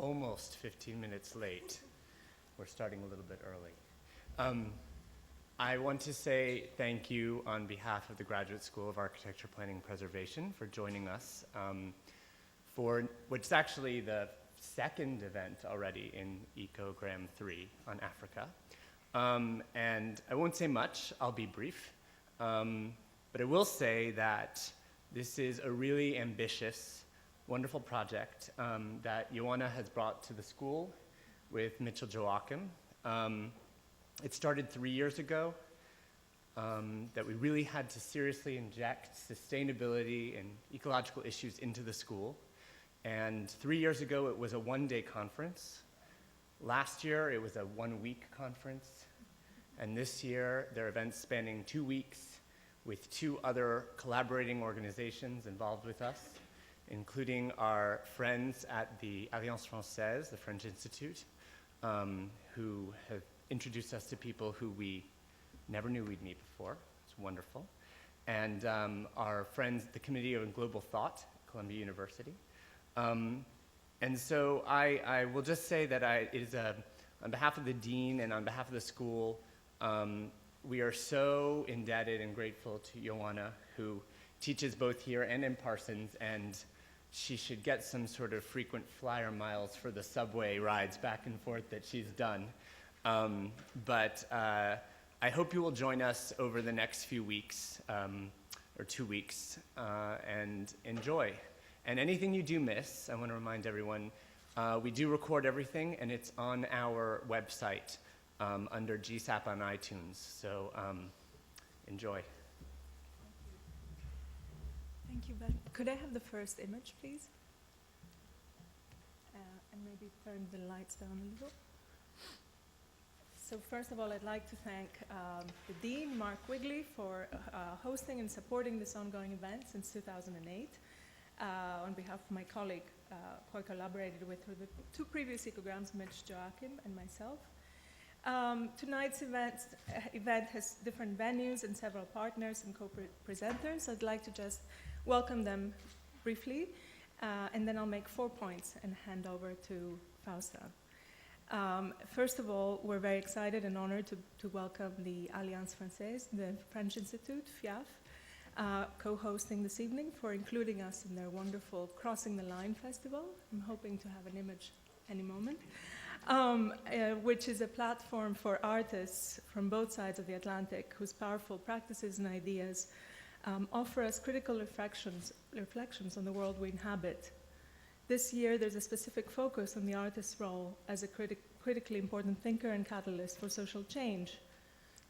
almost 15 minutes late. We're starting a little bit early. I want to say thank you on behalf of the Graduate School of Architecture, Planning, and Preservation for joining us for what's actually the second event already in ECOGRAM III on Africa. And I won't say much, I'll be brief. But I will say that this is a really ambitious, wonderful project that Ioanna has brought to the school with Mitchell Joachim. It started 3 years ago, that we really had to seriously inject sustainability and ecological issues into the school. And 3 years ago, it was a one-day conference. Last year, it was a one-week conference. And this year, there are events spanning 2 weeks with 2 other collaborating organizations involved with us, including our friends at the Alliance Française, the French Institute, who have introduced us to people who we never knew we'd meet before. It's wonderful. And our friends at the Committee on Global Thought at Columbia University. And so I will just say that it is on behalf of the dean and on behalf of the school, we are so indebted and grateful to Ioanna, who teaches both here and in Parsons, and she should get some sort of frequent flyer miles for the subway rides back and forth that she's done. But I hope you will join us over the next few weeks, or 2 weeks, and enjoy. And anything you do miss, I want to remind everyone, we do record everything, and it's on our website under GSAPP on iTunes. So enjoy. Thank you, Ben. Could I have the first image, please? And maybe turn the lights down a little. So first of all, I'd like to thank the Dean, Mark Wigley, for hosting and supporting this ongoing event since 2008. On behalf of my colleague, who I collaborated with for the 2 previous ECOGRAMs, Mitch Joachim and myself. Tonight's event has different venues and several partners and co-presenters. I'd like to just welcome them briefly, and then I'll make 4 points and hand over to Faustin. First of all, we're very excited and honored to welcome the Alliance Française, the French Institute, FIAF, co-hosting this evening, for including us in their wonderful Crossing the Line Festival. I'm hoping to have an image any moment, which is a platform for artists from both sides of the Atlantic whose powerful practices and ideas offer us critical reflections on the world we inhabit. This year, there's a specific focus on the artist's role as a critically important thinker and catalyst for social change.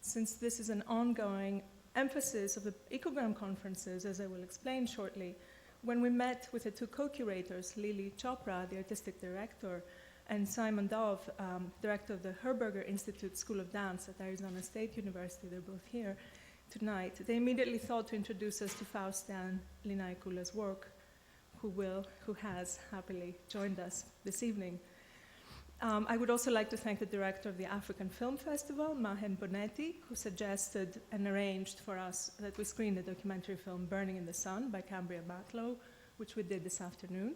Since this is an ongoing emphasis of the ECOGRAM conferences, as I will explain shortly, when we met with the 2 co-curators, Lily Chopra, the artistic director, and Simon Dove, director of the Herberger Institute School of Dance at Arizona State University, they're both here tonight, they immediately thought to introduce us to Faustin Linyekula's work, who has happily joined us this evening. I would also like to thank the director of the African Film Festival, Mahen Bonetti, who suggested and arranged for us that we screen the documentary film Burning in the Sun by Cambria Batlow, which we did this afternoon.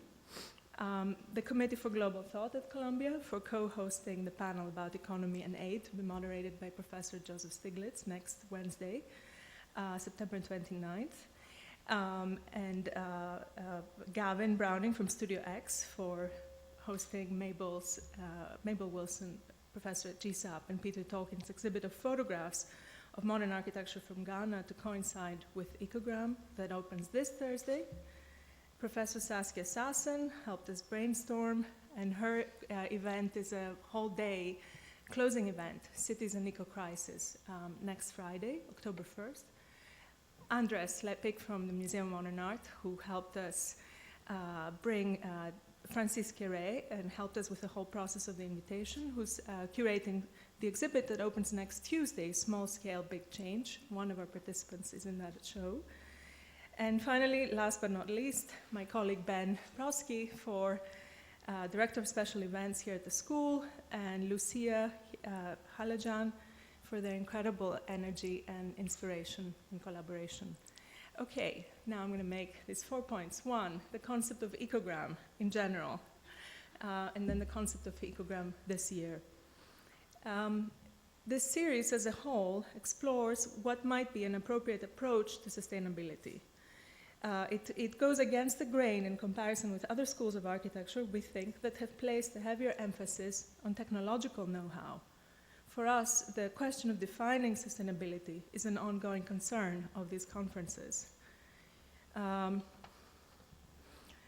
The Committee for Global Thought at Columbia for co-hosting the panel about economy and aid, to be moderated by Professor Joseph Stiglitz next Wednesday, September 29th. And Gavin Browning from Studio X for hosting Mabel Wilson, professor at GSAPP, and Peter Tolkien's exhibit of photographs of modern architecture from Ghana to coincide with ECOGRAM that opens this Thursday. Professor Saskia Sassen helped us brainstorm, and her event is a whole day closing event, Cities and Eco-Crisis, next Friday, October 1st. Andres Lepik from the Museum of Modern Art, who helped us bring Francis Queret and helped us with the whole process of the invitation, who's curating the exhibit that opens next Tuesday, Small Scale, Big Change. One of our participants is in that show. And finally, last but not least, my colleague Ben Prosky, for Director of Special Events here at the school, and Lucia Halajan for their incredible energy and inspiration and collaboration. Okay, now I'm going to make these 4 points. 1, the concept of ECOGRAM in general. and then the concept of ECOGRAM this year. This series as a whole explores what might be an appropriate approach to sustainability. It goes against the grain in comparison with other schools of architecture, we think, that have placed a heavier emphasis on technological know-how. For us, the question of defining sustainability is an ongoing concern of these conferences. No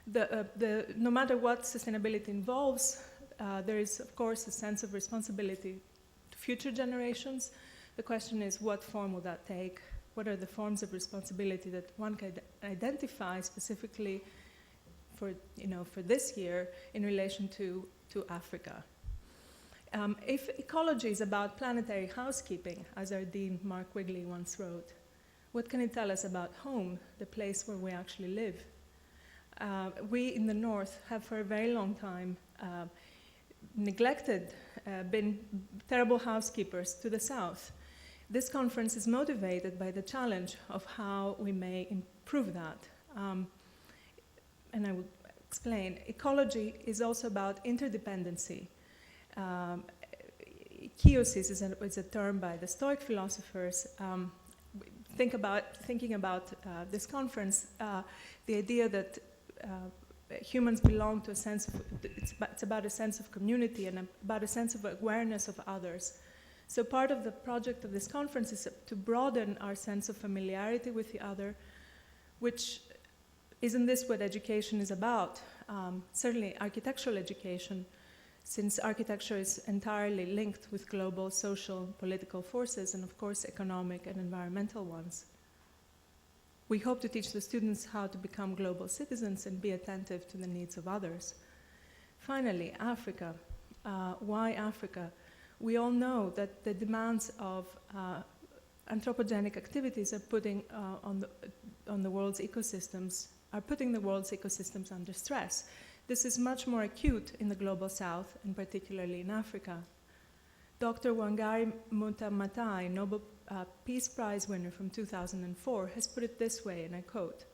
matter what sustainability involves, there is, of course, a sense of responsibility to future generations. The question is, what form will that take? What are the forms of responsibility that one can identify specifically for this year in relation to Africa? If ecology is about planetary housekeeping, as our Dean Mark Wigley once wrote, what can it tell us about home, the place where we actually live? We in the North have for a very long time neglected, been terrible housekeepers to the South. This conference is motivated by the challenge of how we may improve that. And I will explain. Ecology is also about interdependency. Kiosis is a term by the Stoic philosophers. Thinking about this conference, the idea that humans belong to a sense of, it's about a sense of community and about a sense of awareness of others. So part of the project of this conference is to broaden our sense of familiarity with the other, which isn't this what education is about? Certainly architectural education, since architecture is entirely linked with global social, political forces, and of course economic and environmental ones. We hope to teach the students how to become global citizens and be attentive to the needs of others. Finally, Africa. Why Africa? We all know that the demands of anthropogenic activities are putting on the world's ecosystems, are putting the world's ecosystems under stress. This is much more acute in the global south, and particularly in Africa. Dr. Wangari Maathai, Nobel Peace Prize winner from 2004, has put it this way, and I quote,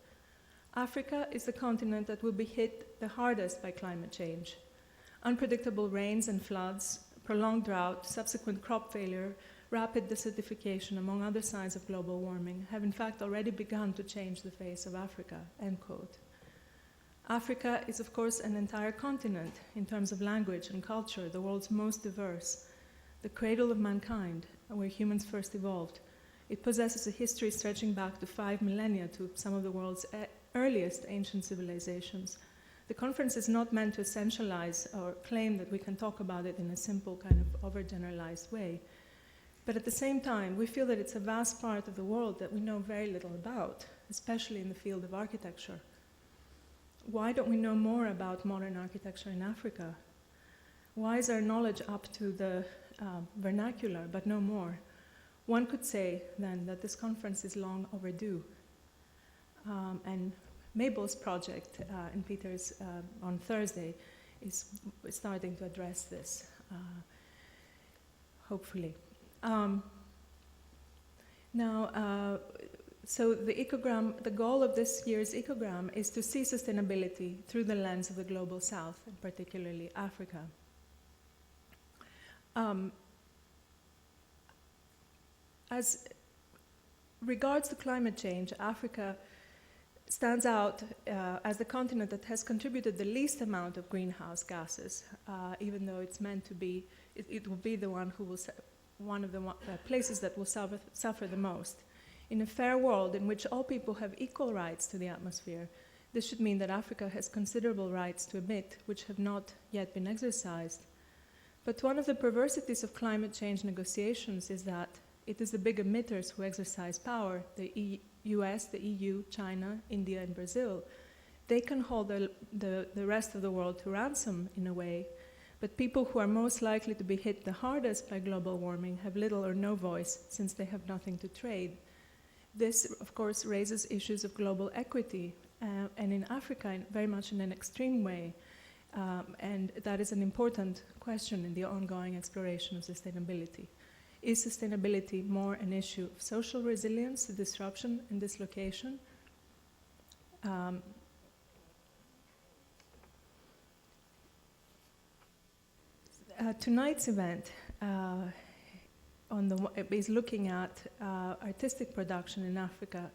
"Africa is the continent that will be hit the hardest by climate change. Unpredictable rains and floods, prolonged drought, subsequent crop failure, rapid desertification, among other signs of global warming, have in fact already begun to change the face of Africa," end quote. Africa is, of course, an entire continent in terms of language and culture, the world's most diverse, the cradle of mankind, where humans first evolved. It possesses a history stretching back to 5 millennia to some of the world's earliest ancient civilizations. The conference is not meant to essentialize or claim that we can talk about it in a simple kind of overgeneralized way. But at the same time, we feel that it's a vast part of the world that we know very little about, especially in the field of architecture. Why don't we know more about modern architecture in Africa? Why is our knowledge up to the vernacular, but no more? One could say, then, that this conference is long overdue. And Mabel's project in Peters on Thursday is starting to address this, hopefully. So the goal of this year's ECOGRAM is to see sustainability through the lens of the global south, and particularly Africa. As regards to climate change, Africa stands out as the continent that has contributed the least amount of greenhouse gases, even though it's meant to be, it will be the one who will, one of the places that will suffer the most. In a fair world in which all people have equal rights to the atmosphere, this should mean that Africa has considerable rights to emit, which have not yet been exercised. But one of the perversities of climate change negotiations is that it is the big emitters who exercise power, the US, the EU, China, India, and Brazil. They can hold the rest of the world to ransom in a way, but people who are most likely to be hit the hardest by global warming have little or no voice, since they have nothing to trade. This, of course, raises issues of global equity, and in Africa, very much in an extreme way. And that is an important question in the ongoing exploration of sustainability. Is sustainability more an issue of social resilience, disruption, and dislocation? tonight's event is looking at artistic production in Africa.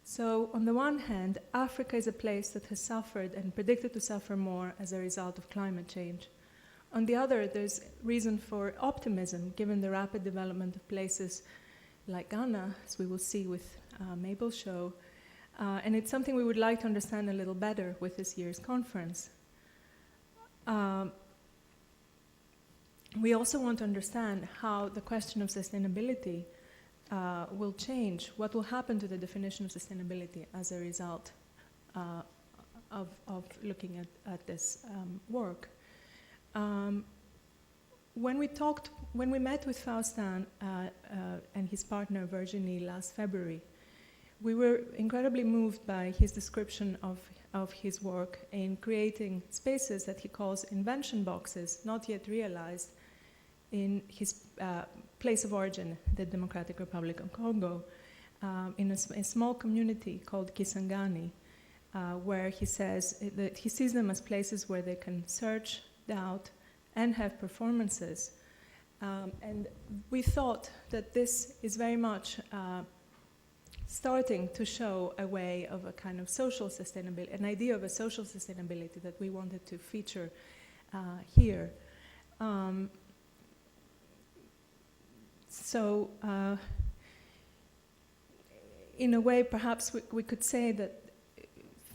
So on the one hand, Africa is a place that has suffered and predicted to suffer more as a result of climate change. On the other, there's reason for optimism given the rapid development of places like Ghana, as we will see with Mabel's show, and it's something we would like to understand a little better with this year's conference. We also want to understand how the question of sustainability will change, what will happen to the definition of sustainability as a result of looking at this work. When we met with Faustin and his partner Virginie last February, we were incredibly moved by his description of his work in creating spaces that he calls invention boxes, not yet realized, in his place of origin, the Democratic Republic of Congo, in a small community called Kisangani, where he says that he sees them as places where they can search, doubt, and have performances. And we thought that this is very much starting to show a way of a kind of social sustainability, an idea of a social sustainability that we wanted to feature here. So, in a way, perhaps we could say that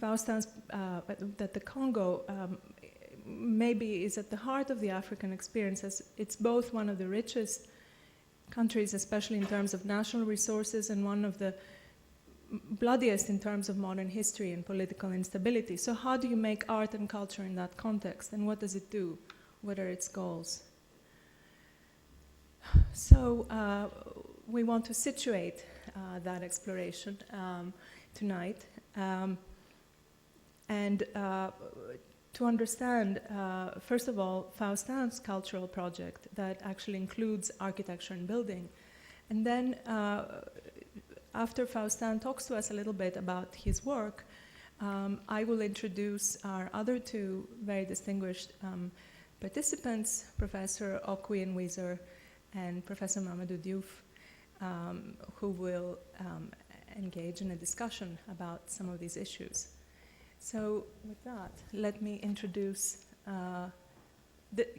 Faustin's, that the Congo maybe is at the heart of the African experience, as it's both one of the richest countries, especially in terms of national resources, and one of the bloodiest in terms of modern history and political instability. So how do you make art and culture in that context, and what does it do? What are its goals? So we want to situate that exploration tonight, and to understand, first of all, Faustin's cultural project that actually includes architecture and building. And then after Faustin talks to us a little bit about his work, I will introduce our other two very distinguished participants, Professor Okwui Enwezor and Professor Mamadou Diouf, who will engage in a discussion about some of these issues. So with that, let me introduce,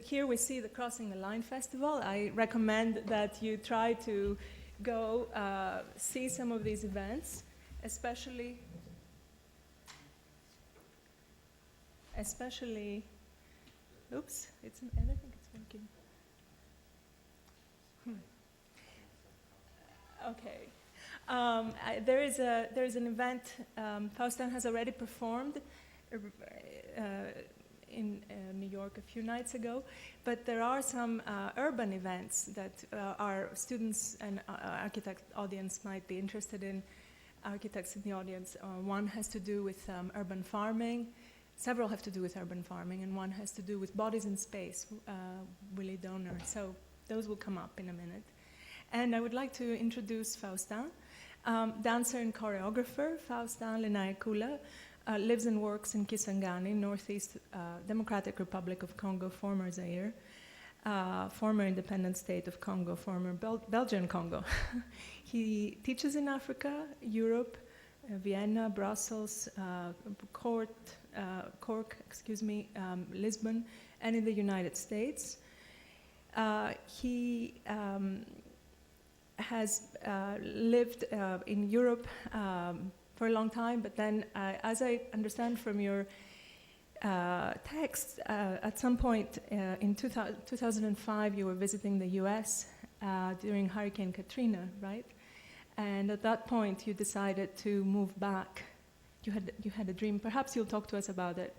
here we see the Crossing the Line Festival. I recommend that you try to go see some of these events, especially, oops, I don't think it's working. Okay. There is an event Faustin has already performed in New York a few nights ago, but there are some urban events that our students and architect audience might be interested in, architects in the audience. One has to do with urban farming, several have to do with urban farming, and one has to do with bodies in space, Willie Donner. So those will come up in a minute. And I would like to introduce Faustin. Dancer and choreographer, Faustin Linyekula, lives and works in Kisangani, Northeast Democratic Republic of Congo, former Zaire, former independent state of Congo, former Belgian Congo. He teaches in Africa, Europe, Vienna, Brussels, Cork, Lisbon, and in the United States. He has lived in Europe for a long time, but then, as I understand from your text, at some point in 2005, you were visiting the US during Hurricane Katrina, right? And at that point, you decided to move back. You had a dream. Perhaps you'll talk to us about it.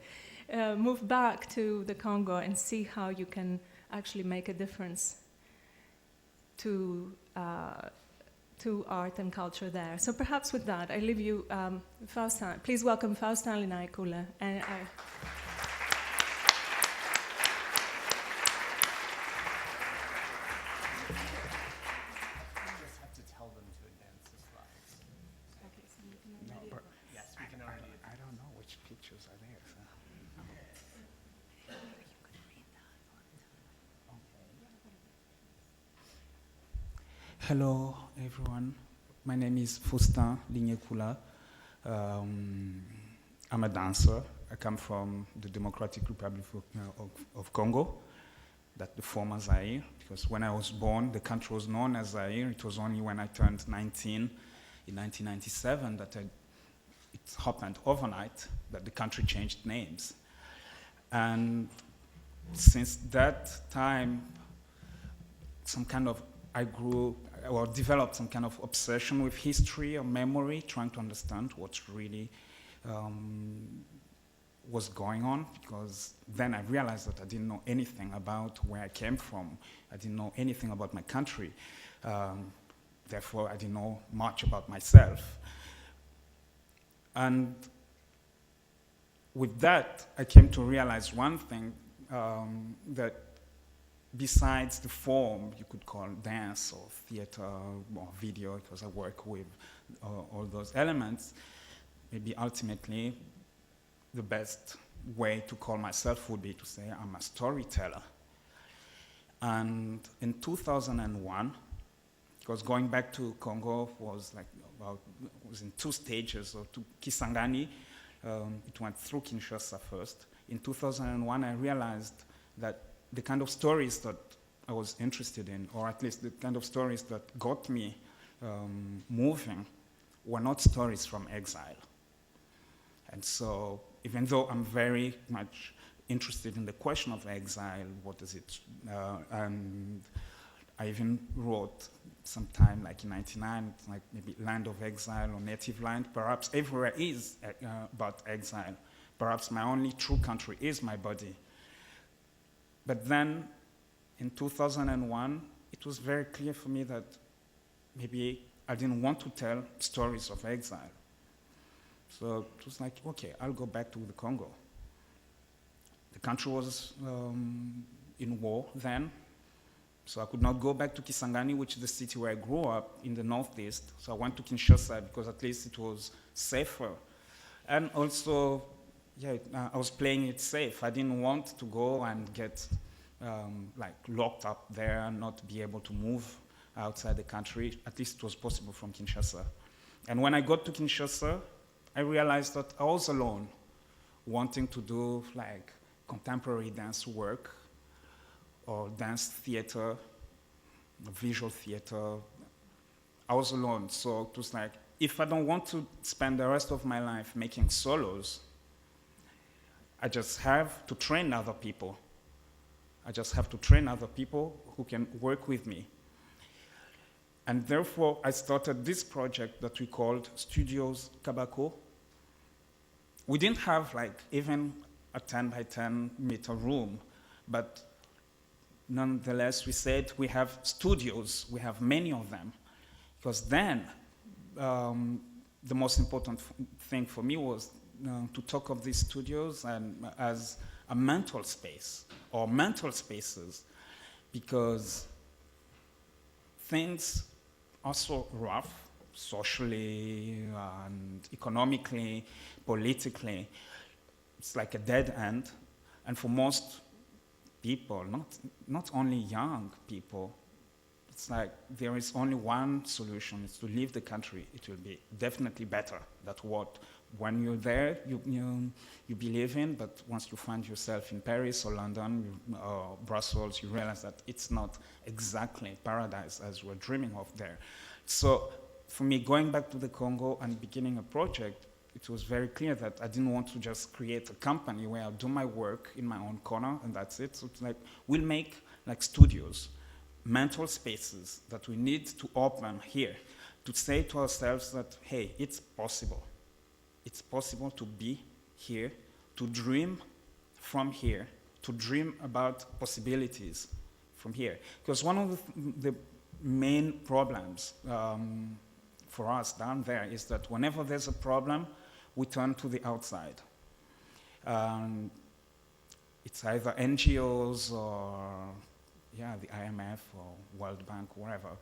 Move back to the Congo and see how you can actually make a difference to art and culture there. So perhaps with that, I leave you, Faustin. Please welcome Faustin Linyekula. And I just have to tell them to advance the slides. okay, so you can No, already. but Yes, we can already. I don't know which pictures are there. So. Okay. Hello, everyone. My name is Faustin Linyekula. I'm a dancer. I come from the Democratic Republic of Congo, that's the former Zaire, because when I was born, the country was known as Zaire. It was only when I turned 19 in 1997 that it happened overnight that the country changed names. And since that time, I grew or developed some kind of obsession with history or memory, trying to understand what really was going on, because then I realized that I didn't know anything about where I came from. I didn't know anything about my country. Therefore, I didn't know much about myself. And with that, I came to realize one thing, that besides the form you could call dance or theater or video, because I work with all those elements, maybe ultimately the best way to call myself would be to say I'm a storyteller. And in 2001, because going back to Congo was in two stages, or to Kisangani, it went through Kinshasa first. In 2001, I realized that the kind of stories that I was interested in, or at least the kind of stories that got me moving, were not stories from exile. And so, even though I'm very much interested in the question of exile, what is it, and I even wrote sometime like in 99, like maybe Land of Exile or Native Land. Perhaps everywhere is about exile. Perhaps my only true country is my body. But then in 2001, it was very clear for me that maybe I didn't want to tell stories of exile. So it was like, okay, I'll go back to the Congo. The country was in war then, so I could not go back to Kisangani, which is the city where I grew up in the northeast. So I went to Kinshasa because at least it was safer. And also, I was playing it safe. I didn't want to go and get locked up there and not be able to move outside the country. At least it was possible from Kinshasa. And when I got to Kinshasa, I realized that I was alone, wanting to do contemporary dance work or dance theater, visual theater. I was alone, so it was like, if I don't want to spend the rest of my life making solos, I just have to train other people. I just have to train other people who can work with me. And therefore, I started this project that we called Studios Kabako. We didn't have even a 10 by 10 meter room, but nonetheless, we said we have studios, we have many of them. Because then, the most important thing for me was to talk of these studios and as a mental space, or mental spaces, because things are so rough, socially and economically, politically. It's like a dead end. And for most people, not only young people, it's like there is only one solution, it's to leave the country. It will be definitely better. That's what, when you're there, you believe in, but once you find yourself in Paris or London or Brussels, you realize that it's not exactly paradise as we're dreaming of there. So for me, going back to the Congo and beginning a project, it was very clear that I didn't want to just create a company where I'll do my work in my own corner and that's it. So it's like, we'll make studios, mental spaces that we need to open here, to say to ourselves that, hey, it's possible. It's possible to be here, to dream from here, to dream about possibilities from here. Because one of the main problems for us down there is that whenever there's a problem, we turn to the outside. It's either NGOs or the IMF or World Bank, wherever,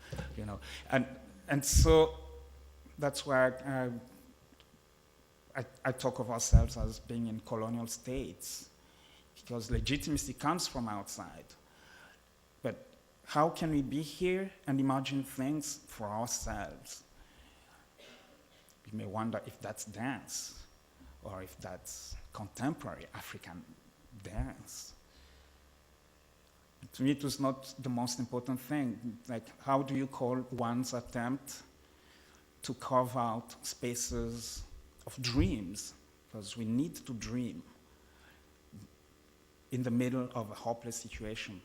And so that's why I talk of ourselves as being in colonial states, because legitimacy comes from outside. But how can we be here and imagine things for ourselves? You may wonder if that's dance or if that's contemporary African dance. To me, it was not the most important thing. Like, how do you call one's attempt to carve out spaces of dreams? Because we need to dream in the middle of a hopeless situation.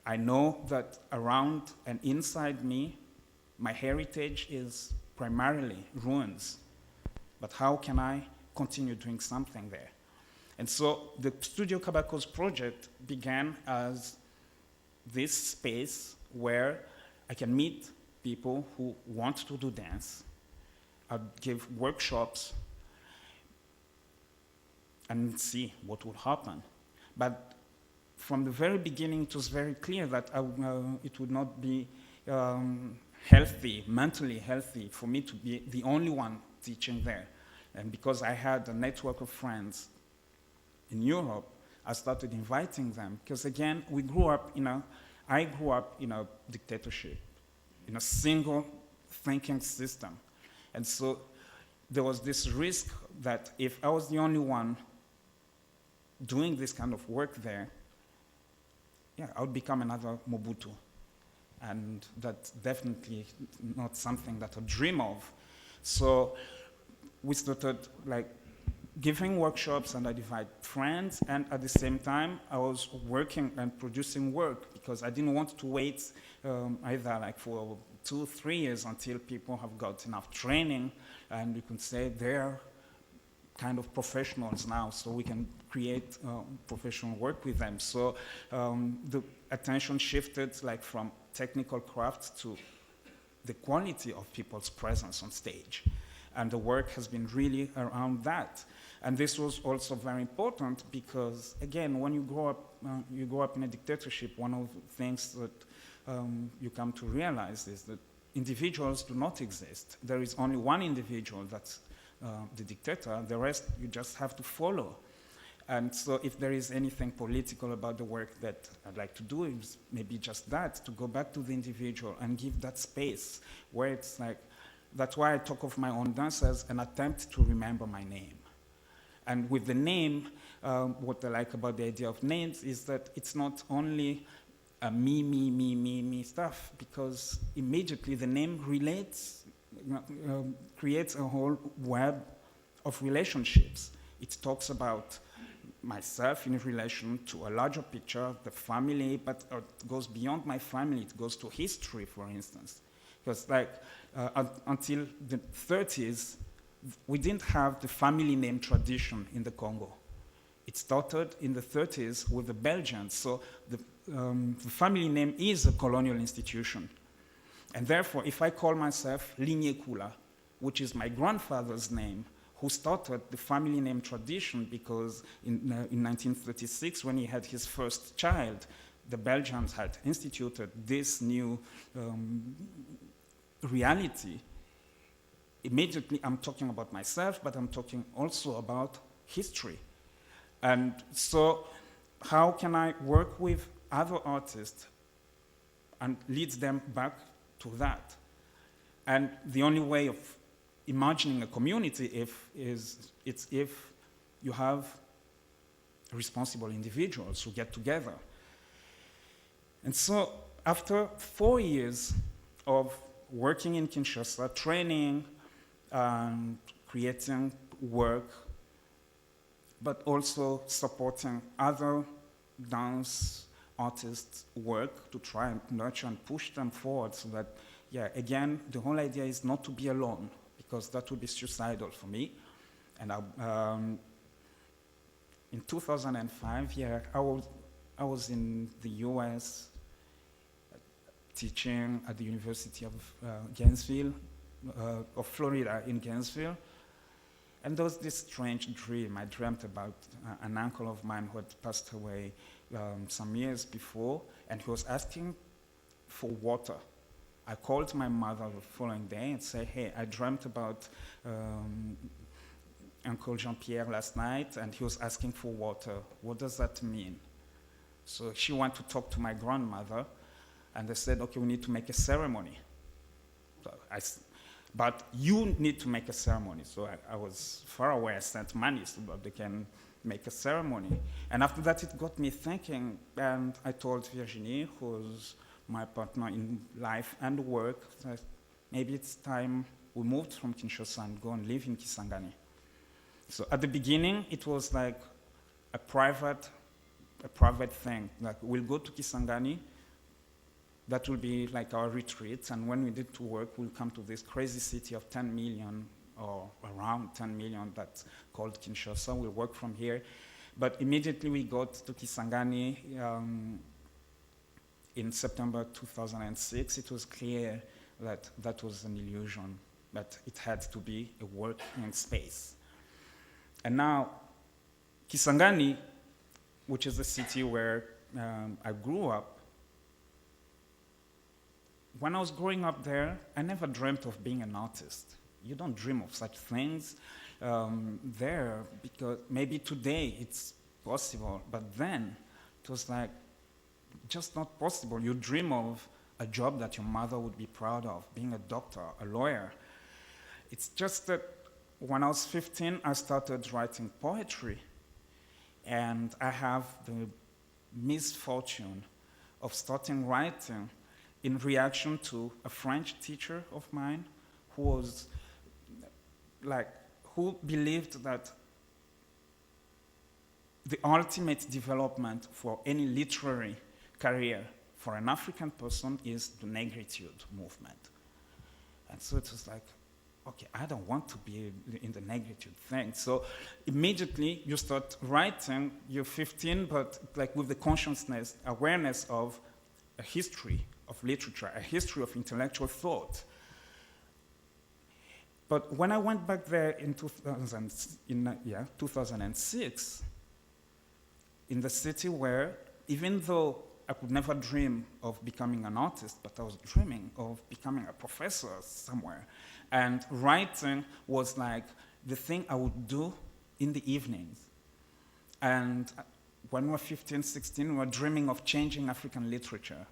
I know that around and inside me, my heritage is primarily ruins. But how can I continue doing something there? And so the Studio Kabako's project began as this space where I can meet people who want to do dance. I'd give workshops and see what would happen. But from the very beginning, it was very clear that it would not be healthy, mentally healthy, for me to be the only one teaching there. And because I had a network of friends in Europe, I started inviting them. Because again, I grew up in a dictatorship, in a single thinking system. And so there was this risk that if I was the only one doing this kind of work there, I would become another Mobutu. And that's definitely not something that I dream of. So we started giving workshops, and I invite friends, and at the same time, I was working and producing work because I didn't want to wait either for 2-3 years until people have got enough training, and you can say they're kind of professionals now, so we can create professional work with them. So the attention shifted from technical crafts to the quality of people's presence on stage. And the work has been really around that. And this was also very important because, again, when you grow up in a dictatorship, one of the things that you come to realize is that individuals do not exist. There is only one individual that's the dictator. The rest you just have to follow. And so if there is anything political about the work that I'd like to do, is maybe just that, to go back to the individual and give that space where it's that's why I talk of my own dance as an attempt to remember my name. And with the name, what I like about the idea of names is that it's not only a me stuff, because immediately the name relates, creates a whole web of relationships. It talks about myself in relation to a larger picture, the family, but it goes beyond my family. It goes to history, for instance. Because until the 30s, we didn't have the family name tradition in the Congo. It started in the 30s with the Belgians. So the family name is a colonial institution. And therefore, if I call myself Linyekula, which is my grandfather's name, who started the family name tradition, because in 1936, when he had his first child, the Belgians had instituted this new reality. Immediately, I'm talking about myself, but I'm talking also about history. And so how can I work with other artists and lead them back to that? And the only way of imagining a community is if you have responsible individuals who get together. And so after 4 years of working in Kinshasa, training, creating work, but also supporting other dance artists' work to try and nurture and push them forward so that, again, the whole idea is not to be alone, because that would be suicidal for me. And in 2005, I was in the US teaching at the University of Gainesville, of Florida in Gainesville. And there was this strange dream. I dreamt about an uncle of mine who had passed away some years before, and he was asking for water. I called my mother the following day and said, hey, I dreamt about Uncle Jean-Pierre last night, and he was asking for water. What does that mean? So she went to talk to my grandmother, And they said, okay, we need to make a ceremony. So but you need to make a ceremony. So I was far away. I sent money so that they can make a ceremony. And after that, it got me thinking. And I told Virginie, who's my partner in life and work, that maybe it's time we moved from Kinshasa and go and live in Kisangani. So at the beginning, it was like a private thing. Like, we'll go to Kisangani. That will be like our retreat. And when we did to work, we'll come to this crazy city of 10 million, or around 10 million, that's called Kinshasa. We'll work from here. But immediately we got to Kisangani in September 2006. It was clear that that was an illusion, that it had to be a working space. And now, Kisangani, which is the city where I grew up, when I was growing up there, I never dreamt of being an artist. You don't dream of such things there, because maybe today it's possible, but then it was like just not possible. You dream of a job that your mother would be proud of, being a doctor, a lawyer. It's just that when I was 15, I started writing poetry, and I have the misfortune of starting writing in reaction to a French teacher of mine who believed that the ultimate development for any literary career for an African person is the negritude movement. And so it was like, okay, I don't want to be in the negritude thing. So immediately you start writing, you're 15, but like with the consciousness, awareness of a history of literature, a history of intellectual thought. But when I went back there in 2006, in the city where, even though I could never dream of becoming an artist, but I was dreaming of becoming a professor somewhere. And writing was like the thing I would do in the evenings. And when we were 15, 16, we were dreaming of changing African literature.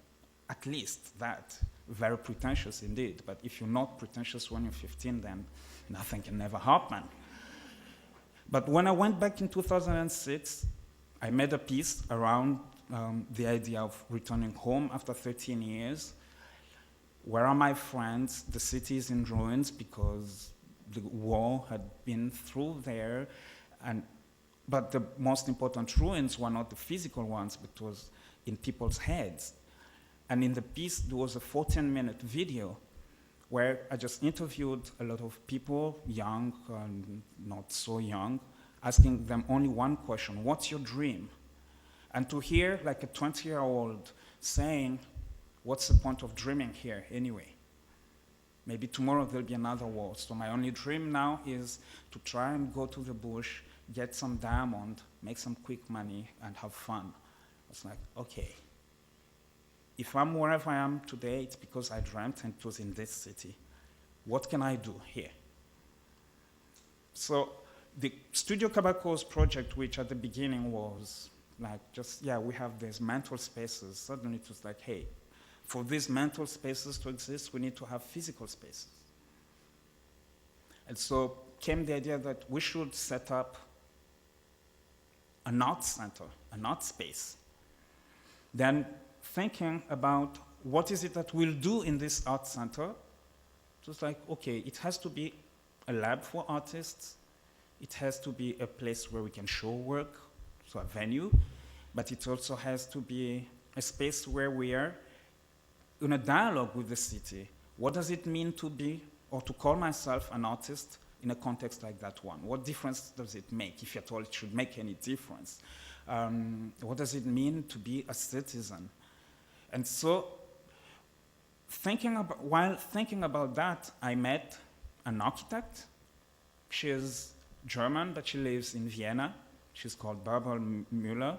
At least that. Very pretentious indeed. But if you're not pretentious when you're 15, then nothing can never happen. But when I went back in 2006, I made a piece around the idea of returning home after 13 years. Where are my friends? The city is in ruins because the war had been through there. But the most important ruins were not the physical ones, but it was in people's heads. And in the piece, there was a 14-minute video where I just interviewed a lot of people, young and not so young, asking them only one question: what's your dream? And to hear like a 20-year-old saying, what's the point of dreaming here anyway? Maybe tomorrow there'll be another war. So my only dream now is to try and go to the bush, get some diamond, make some quick money, and have fun. It's like, okay. If I'm wherever I am today, it's because I dreamt and it was in this city. What can I do here? So the Studio Kabako's project, which at the beginning was like just, we have these mental spaces. Suddenly it was like, hey, for these mental spaces to exist, we need to have physical spaces. And so came the idea that we should set up an art center, an art space. Then thinking about what is it that we'll do in this art center, it was like, okay, it has to be a lab for artists. It has to be a place where we can show work, so a venue, but it also has to be a space where we are in a dialogue with the city. What does it mean to be, or to call myself an artist in a context like that one? What difference does it make, if at all it should make any difference? What does it mean to be a citizen? And so, while thinking about that, I met an architect. She is German, but she lives in Vienna. She's called Barbara Müller.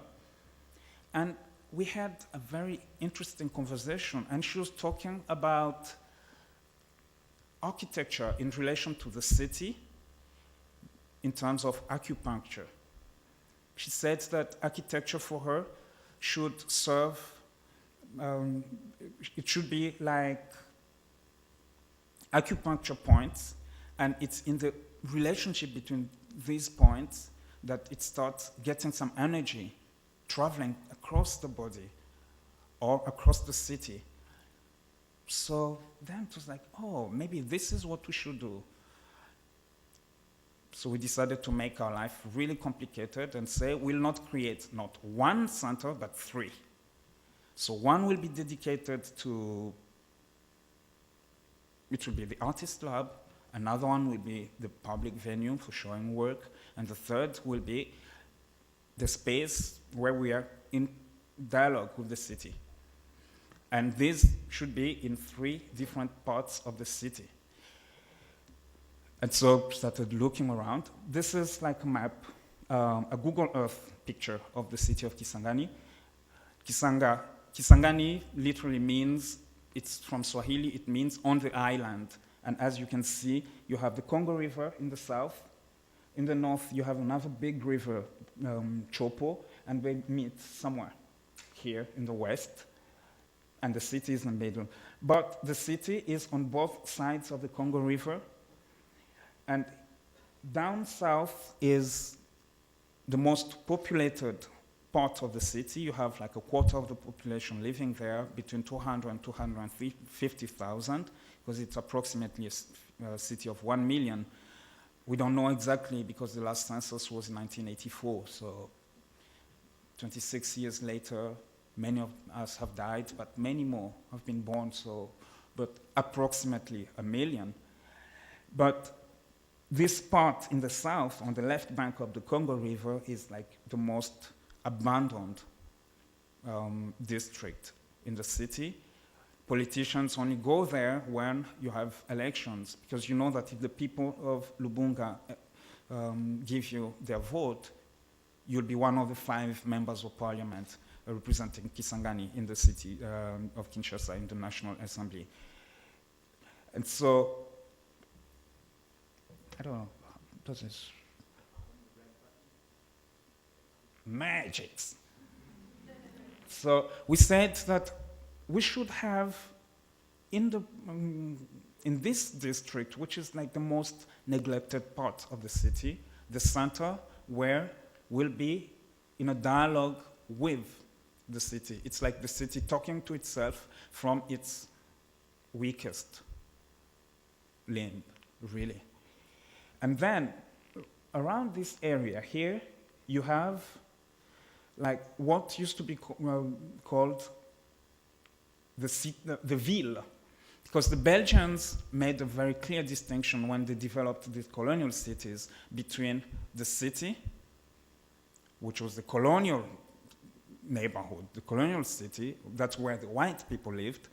And we had a very interesting conversation, and she was talking about architecture in relation to the city in terms of acupuncture. She said that architecture for her should serve it should be like acupuncture points, and it's in the relationship between these points that it starts getting some energy traveling across the body or across the city. So then it was like, oh, maybe this is what we should do. So we decided to make our life really complicated and say we'll not create not one center, but 3. So one will be dedicated to, it will be the artist lab, another one will be the public venue for showing work, and the third will be the space where we are in dialogue with the city. And this should be in 3 different parts of the city. And so started looking around. This is like a map, a Google Earth picture of the city of Kisangani. Kisangani literally means, it's from Swahili, it means on the island. And as you can see, you have the Congo River in the south. In the north, you have another big river, Chopo, and they meet somewhere here in the west. And the city is in the middle. But the city is on both sides of the Congo River. And down south is the most populated part of the city. You have like a quarter of the population living there, between 200 and 250,000, because it's approximately a city of 1 million. We don't know exactly because the last census was in 1984. So 26 years later, many of us have died, but many more have been born, so, but approximately 1 million. But this part in the south, on the left bank of the Congo River, is like the most abandoned district in the city. Politicians only go there when you have elections, because you know that if the people of Lubunga give you their vote, you'll be one of the 5 members of parliament representing Kisangani in the city of Kinshasa in the National Assembly. And so, I don't know, does this magics? So we said that we should have in this district, which is like the most neglected part of the city, the center where we'll be in a dialogue with the city. It's like the city talking to itself from its weakest limb, really. And then around this area here, you have like what used to be called the ville, because the Belgians made a very clear distinction when they developed these colonial cities between the city, which was the colonial neighborhood, the colonial city, that's where the white people lived,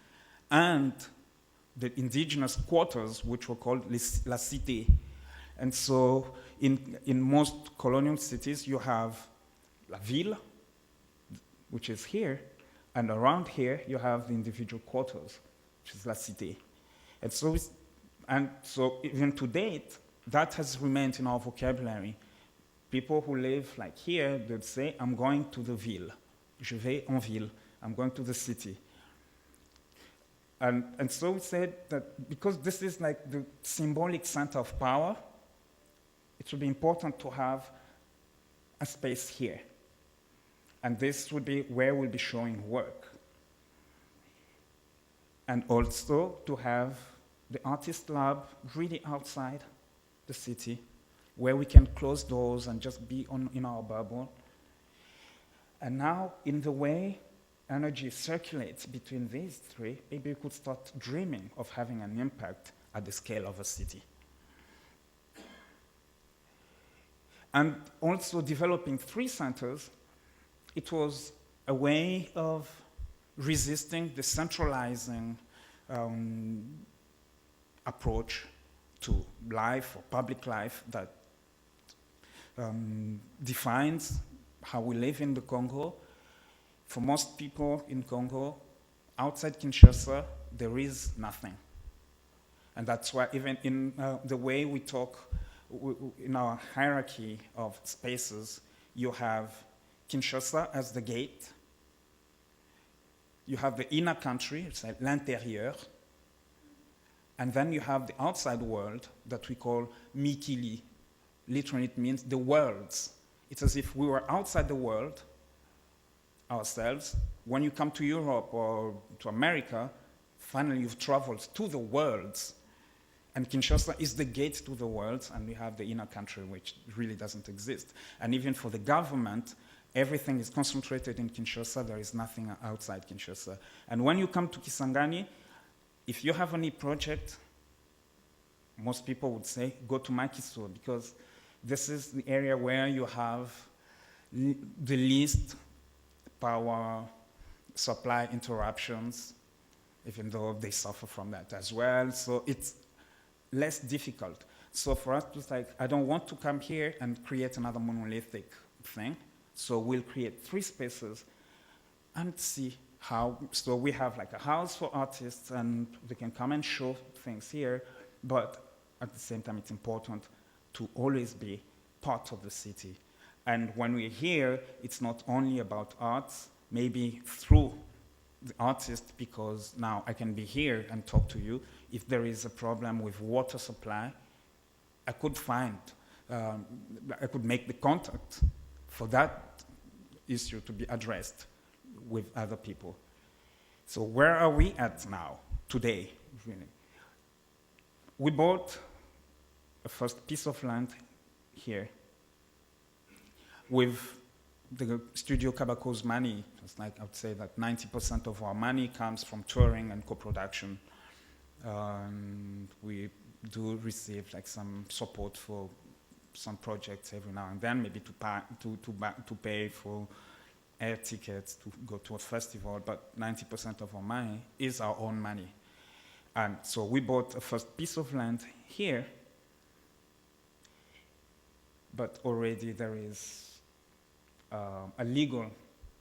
and the indigenous quarters, which were called la cité. And so in most colonial cities, you have la ville, which is here, and around here, you have the individual quarters, which is la cité. And so even to date, that has remained in our vocabulary. People who live like here, they'd say, I'm going to the ville. Je vais en ville. I'm going to the city. And so we said that because this is like the symbolic center of power, it would be important to have a space here. And this would be where we'll be showing work. And also to have the artist lab really outside the city, where we can close doors and just be in our bubble. And now, in the way energy circulates between these 3, maybe we could start dreaming of having an impact at the scale of a city. And also developing 3 centers, it was a way of resisting the centralizing approach to life or public life that defines how we live in the Congo. For most people in Congo, outside Kinshasa, there is nothing. And that's why even in the way we talk, in our hierarchy of spaces, you have Kinshasa as the gate, You have the inner country, it's like l'intérieur, and then you have the outside world that we call mikili. Literally, it means the worlds. It's as if we were outside the world ourselves. When you come to Europe or to America, finally you've traveled to the worlds. And Kinshasa is the gate to the world, and we have the inner country, which really doesn't exist. And even for the government, everything is concentrated in Kinshasa. There is nothing outside Kinshasa. And when you come to Kisangani, if you have any project, most people would say, go to Makiso, because this is the area where you have the least power supply interruptions, even though they suffer from that as well. So it's less difficult. So for us, it's like, I don't want to come here and create another monolithic thing. So we'll create 3 spaces and see how. So we have like a house for artists, and they can come and show things here, but at the same time, it's important to always be part of the city. And when we're here, it's not only about arts, maybe through the artist, because now I can be here and talk to you. If there is a problem with water supply, I could I could make the contact for that issue to be addressed with other people. So where are we at now, today, really? We bought a first piece of land here with the Studio Kabako's money. It's like, I would say that 90% of our money comes from touring and co-production. We do receive like some support for some projects every now and then, maybe to pay for air tickets to go to a festival, but 90% of our money is our own money. And so we bought a first piece of land here, but already there is a legal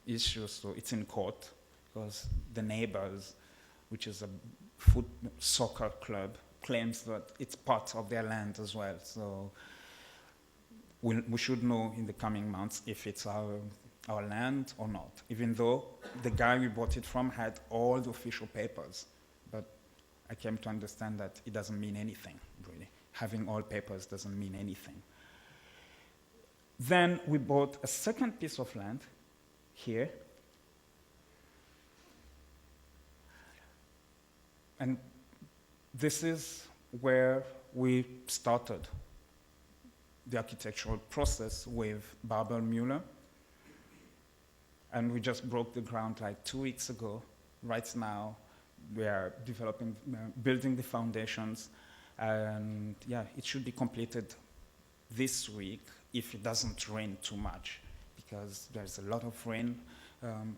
issue, so it's in court, because the neighbors, which is a soccer club, claims that it's part of their land as well. So we should know in the coming months if it's our land or not, even though the guy we bought it from had all the official papers. But I came to understand that it doesn't mean anything, really. Having all papers doesn't mean anything. Then we bought a second piece of land here. And this is where we started the architectural process with Barbara Mueller. And we just broke the ground like 2 weeks ago. Right now, we are developing, building the foundations. And yeah, it should be completed this week if it doesn't rain too much, because there's a lot of rain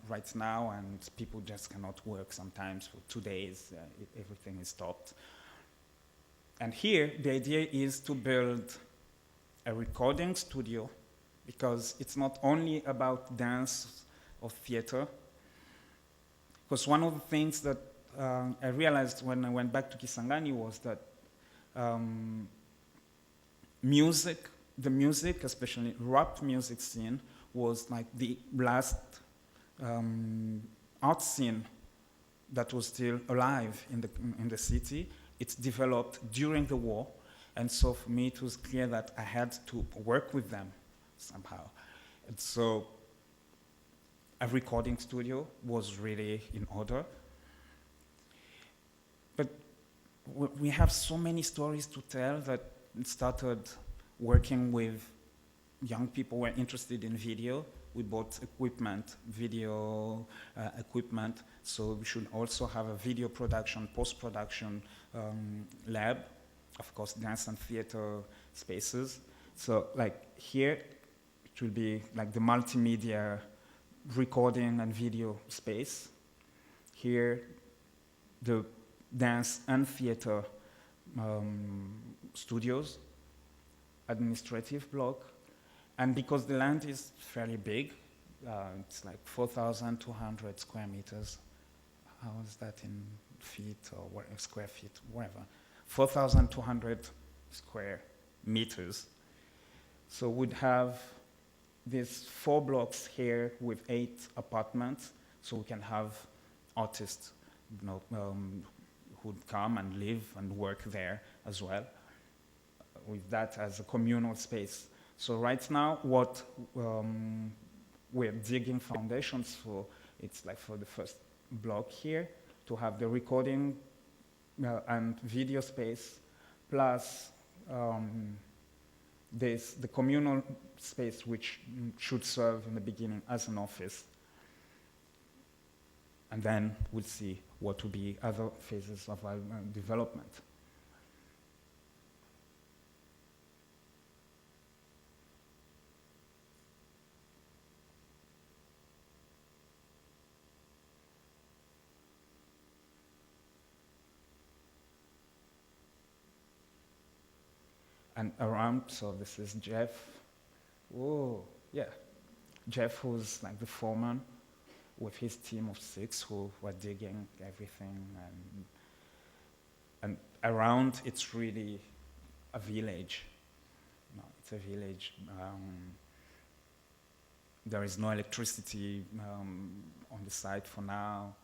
right now, and people just cannot work sometimes for 2 days. Everything is stopped. And here, the idea is to build a recording studio, because it's not only about dance or theater. Because one of the things that I realized when I went back to Kisangani was that the music, especially rap music scene, was like the last art scene that was still alive in the city. It's developed during the war, and so for me it was clear that I had to work with them somehow. And so a recording studio was really in order. But we have so many stories to tell that it started working with young people who were interested in video. We bought video equipment, so we should also have a video production, post-production lab, of course, dance and theater spaces. So like here, it will be like the multimedia recording and video space. Here, the dance and theater studios, administrative block. And because the land is fairly big, it's like 4,200 square meters. How is that in feet or square feet, whatever. 4,200 square meters. So we'd have these 4 blocks here with 8 apartments, so we can have artists, who'd come and live and work there as well, with that as a communal space. So right now, what we're digging foundations for, it's like for the first block here, to have the recording and video space, plus there's the communal space, which should serve in the beginning as an office. And then we'll see what will be other phases of our development. And around, so this is Jeff. Oh, yeah. Jeff, who's like the foreman, with his team of 6 who were digging everything. And around, it's really a village. No, it's a village. There is no electricity on the site for now.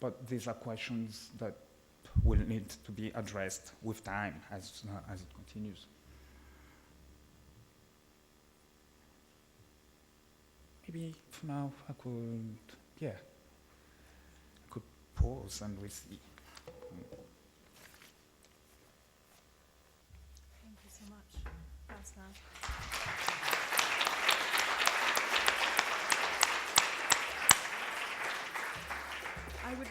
But these are questions that will need to be addressed with time as it continues. Maybe for now I could pause and we'll see. Thank you so much, Faustin. I would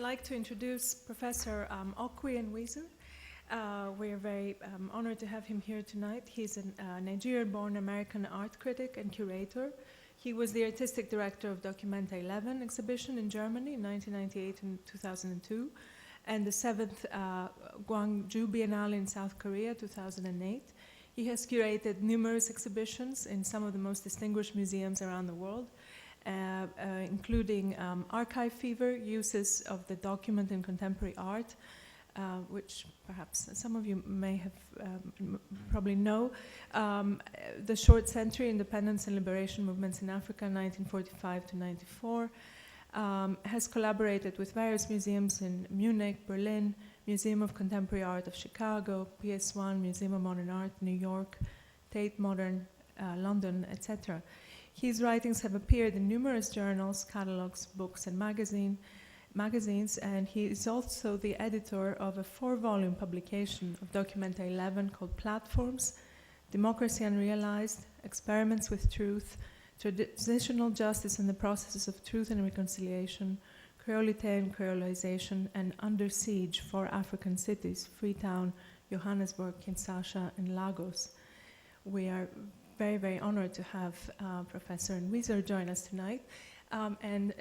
like to introduce Professor Okwui Enwezor. We're very honored to have him here tonight. He's a Nigerian-born American art critic and curator. He was the artistic director of Documenta 11 exhibition in Germany in 1998 and 2002, and the 7th Gwangju Biennale in South Korea, 2008. He has curated numerous exhibitions in some of the most distinguished museums around the world, including Archive Fever, uses of the document in contemporary art, which perhaps some of you may have probably know. The Short Century, Independence and Liberation Movements in Africa, 1945 to 94. Has collaborated with various museums in Munich, Berlin, Museum of Contemporary Art of Chicago, PS1, Museum of Modern Art, New York, Tate Modern, London, etc. His writings have appeared in numerous journals, catalogs, books, and magazines, and he is also the editor of a 4-volume publication of Documenta 11 called Platforms, Democracy Unrealized, Experiments with Truth, Transitional Justice and the Processes of Truth and Reconciliation, Creolite and Creolization, and Under Siege for African Cities, Freetown, Johannesburg, Kinshasa, and Lagos. We are very, very honored to have Professor Enwezor join us tonight. And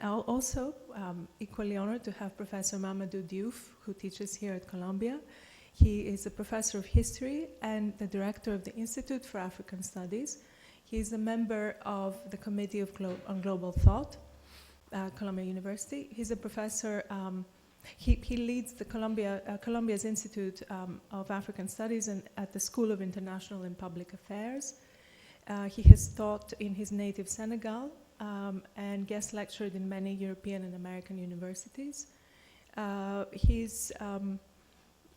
also equally honored to have Professor Mamadou Diouf, who teaches here at Columbia. He is a professor of history and the director of the Institute for African Studies. He is a member of the Committee on Global Thought, Columbia University. He's a professor, he leads the Columbia's Institute of African Studies and at the School of International and Public Affairs. He has taught in his native Senegal, and guest lectured in many European and American universities. He's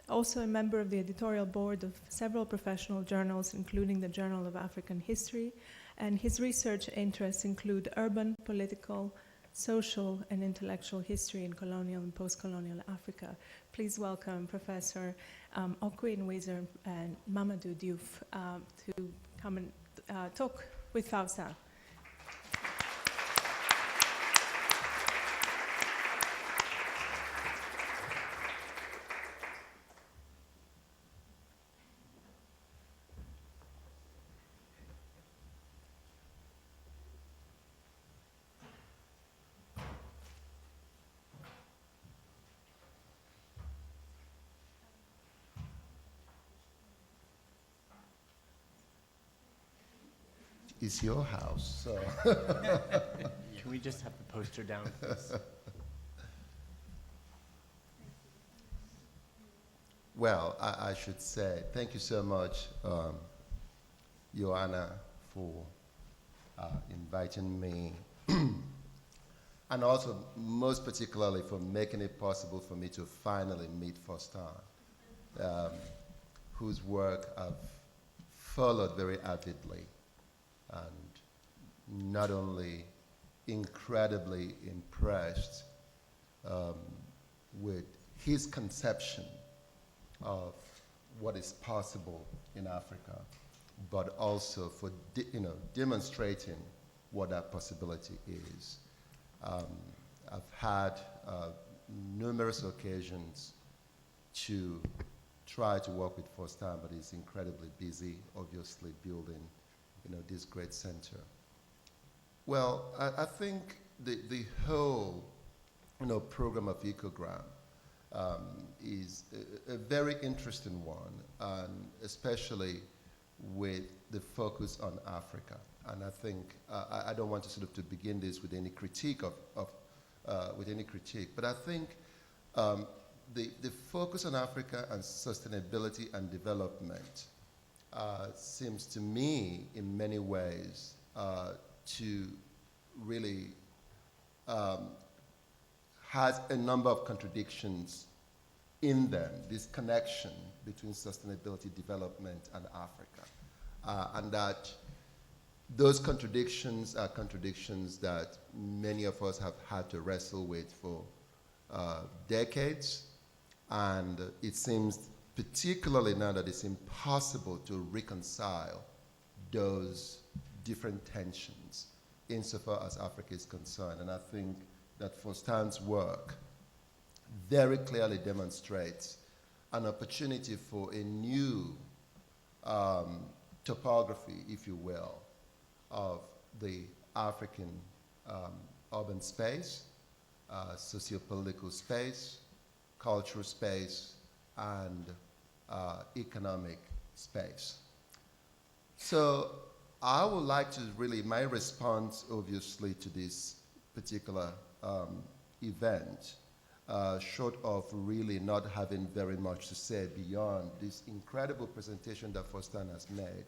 also a member of the editorial board of several professional journals, including the Journal of African History, and his research interests include urban, political, social, and intellectual history in colonial and post-colonial Africa. Please welcome Professor Okwui Enwezor and Mamadou Diouf to come and talk with Faustin. It's your house, so. Can we just have the poster down, please? Well, I should say thank you so much, Ioanna, for inviting me, and also most particularly for making it possible for me to finally meet Faustin, whose work I've followed very avidly, and not only incredibly impressed with his conception of what is possible in Africa, but also for demonstrating what that possibility is. I've had numerous occasions to try to work with Faustin, but he's incredibly busy, obviously building this great center. Well, I think the whole program of ECOGRAM is a very interesting one, and especially with the focus on Africa. And I think I don't want to sort of to begin this with any critique but I think the focus on Africa and sustainability and development seems to me in many ways to really has a number of contradictions in them, this connection between sustainability, development, and Africa. And that those contradictions are contradictions that many of us have had to wrestle with for decades. And it seems, particularly now, that it's impossible to reconcile those different tensions insofar as Africa is concerned. And I think that Faustin's work very clearly demonstrates an opportunity for a new topography, if you will, of the African urban space, socio-political space, cultural space, and economic space. So I would like to really, my response obviously to this particular event, short of really not having very much to say beyond this incredible presentation that Faustin has made,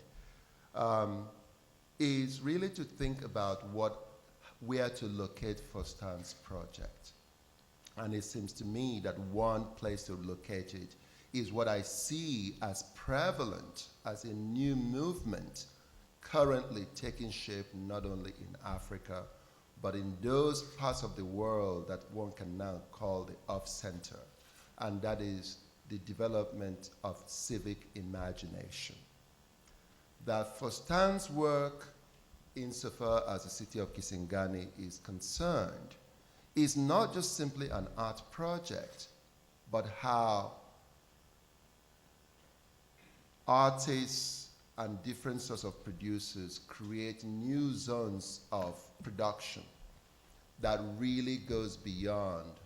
is really to think about where to locate Faustin's project. And it seems to me that one place to locate it is what I see as prevalent as a new movement currently taking shape not only in Africa, but in those parts of the world that one can now call the off-center, and that is the development of civic imagination. That Faustin's work, insofar as the city of Kisangani is concerned, is not just simply an art project, but how artists and different sorts of producers create new zones of production that really goes beyond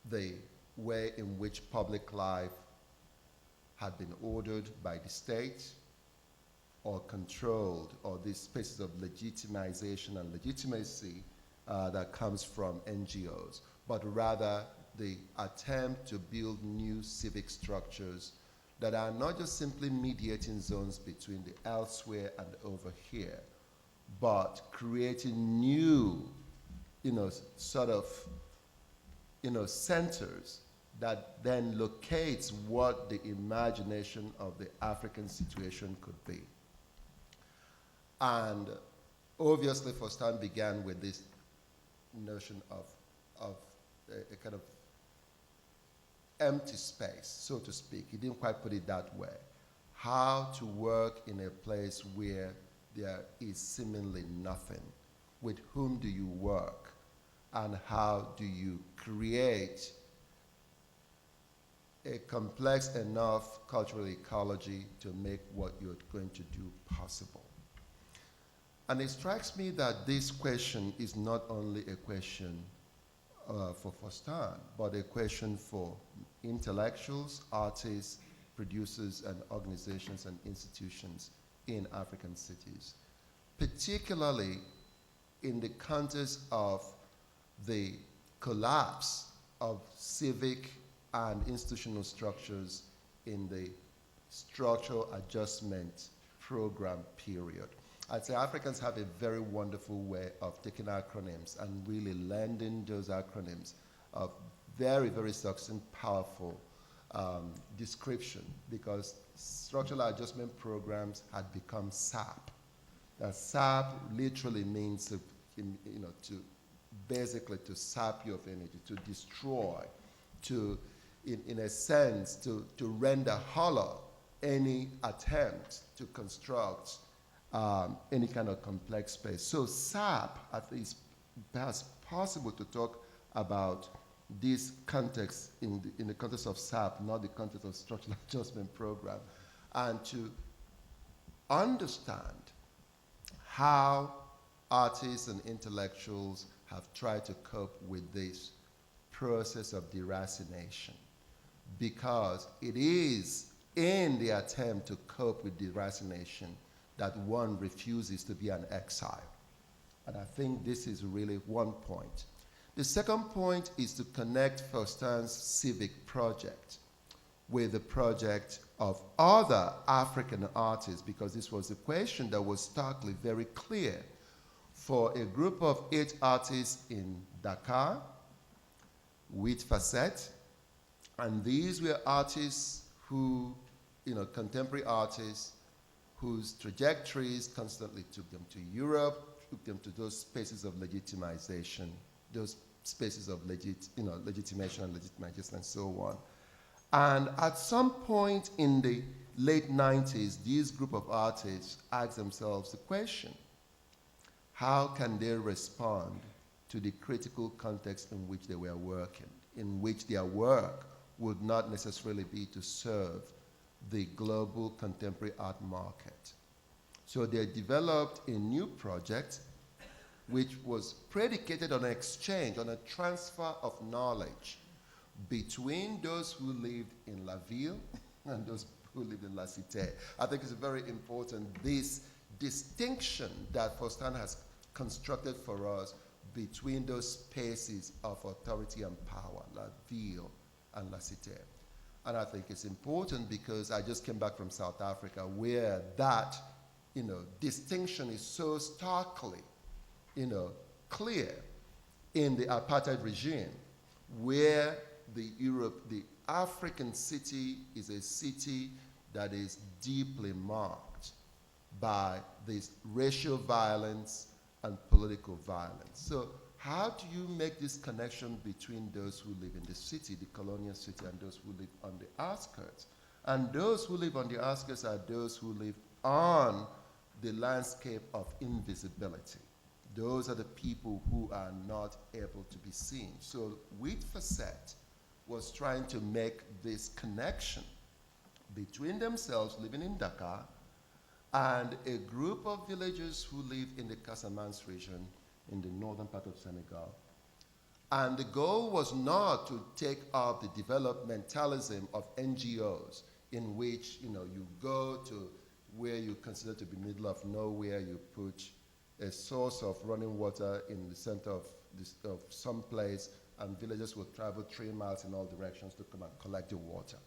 the way in which public life had been ordered by the state or controlled, or these spaces of legitimization and legitimacy that comes from NGOs, but rather the attempt to build new civic structures that are not just simply mediating zones between the elsewhere and over here, but creating new, centers that then locates what the imagination of the African situation could be. And obviously, Faustin began with this notion of a kind of empty space, so to speak. He didn't quite put it that way. How to work in a place where there is seemingly nothing. With whom do you work? And how do you create a complex enough cultural ecology to make what you're going to do possible? And it strikes me that this question is not only a question for Faustin, but a question for intellectuals, artists, producers, and organizations and institutions in African cities, particularly in the context of the collapse of civic and institutional structures in the structural adjustment program period. I'd say Africans have a very wonderful way of taking acronyms and really lending those acronyms of very, very succinct, powerful description, because structural adjustment programs had become SAP. Now, SAP literally means to basically to sap you of energy, to destroy, to, in a sense, to render hollow any attempt to construct any kind of complex space. So SAP, I think it's perhaps possible to talk about this context in the context of SAP, not the context of structural adjustment program, and to understand how artists and intellectuals have tried to cope with this process of deracination, because it is in the attempt to cope with deracination that one refuses to be an exile. And I think this is really one point. The second point is to connect Faustin's civic project with the project of other African artists, because this was a question that was starkly very clear for a group of 8 artists in Dakar with Facette. And these were artists who, contemporary artists whose trajectories constantly took them to Europe, took them to those spaces of legitimization, those spaces of legitimation and legitimization and so on. And at some point in the late 90s, this group of artists asked themselves the question, how can they respond to the critical context in which they were working, in which their work would not necessarily be to serve the global contemporary art market? So they developed a new project which was predicated on an exchange, on a transfer of knowledge between those who lived in La Ville and those who lived in La Cité. I think it's very important, this distinction that Faustin has constructed for us between those spaces of authority and power, La Ville and La Cité. And I think it's important because I just came back from South Africa, where that, distinction is so starkly, clear in the apartheid regime, where the African city is a city that is deeply marked by this racial violence and political violence. So how do you make this connection between those who live in the city, the colonial city, and those who live on the outskirts? And those who live on the outskirts are those who live on the landscape of invisibility. Those are the people who are not able to be seen. So with Facette was trying to make this connection between themselves living in Dakar and a group of villagers who live in the Casamance region in the northern part of Senegal. And the goal was not to take up the developmentalism of NGOs in which you go to where you consider to be middle of nowhere, you put a source of running water in the center of some place, and villagers will travel 3 miles in all directions to come and collect the water.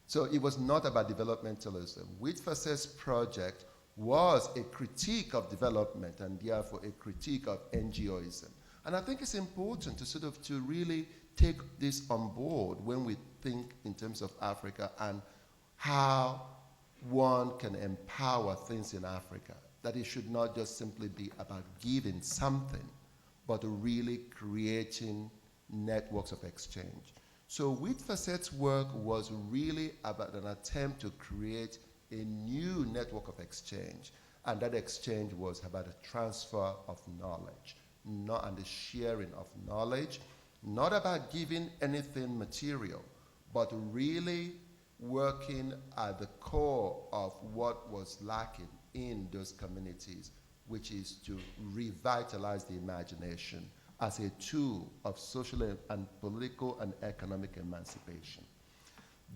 So it was not about developmentalism. With Facette's project was a critique of development and therefore a critique of NGOism. And I think it's important to really take this on board when we think in terms of Africa and how one can empower things in Africa. That it should not just simply be about giving something, but really creating networks of exchange. So with Facette's work was really about an attempt to create a new network of exchange. And that exchange was about a transfer of knowledge, and the sharing of knowledge, not about giving anything material, but really working at the core of what was lacking in those communities, which is to revitalize the imagination as a tool of social and political and economic emancipation.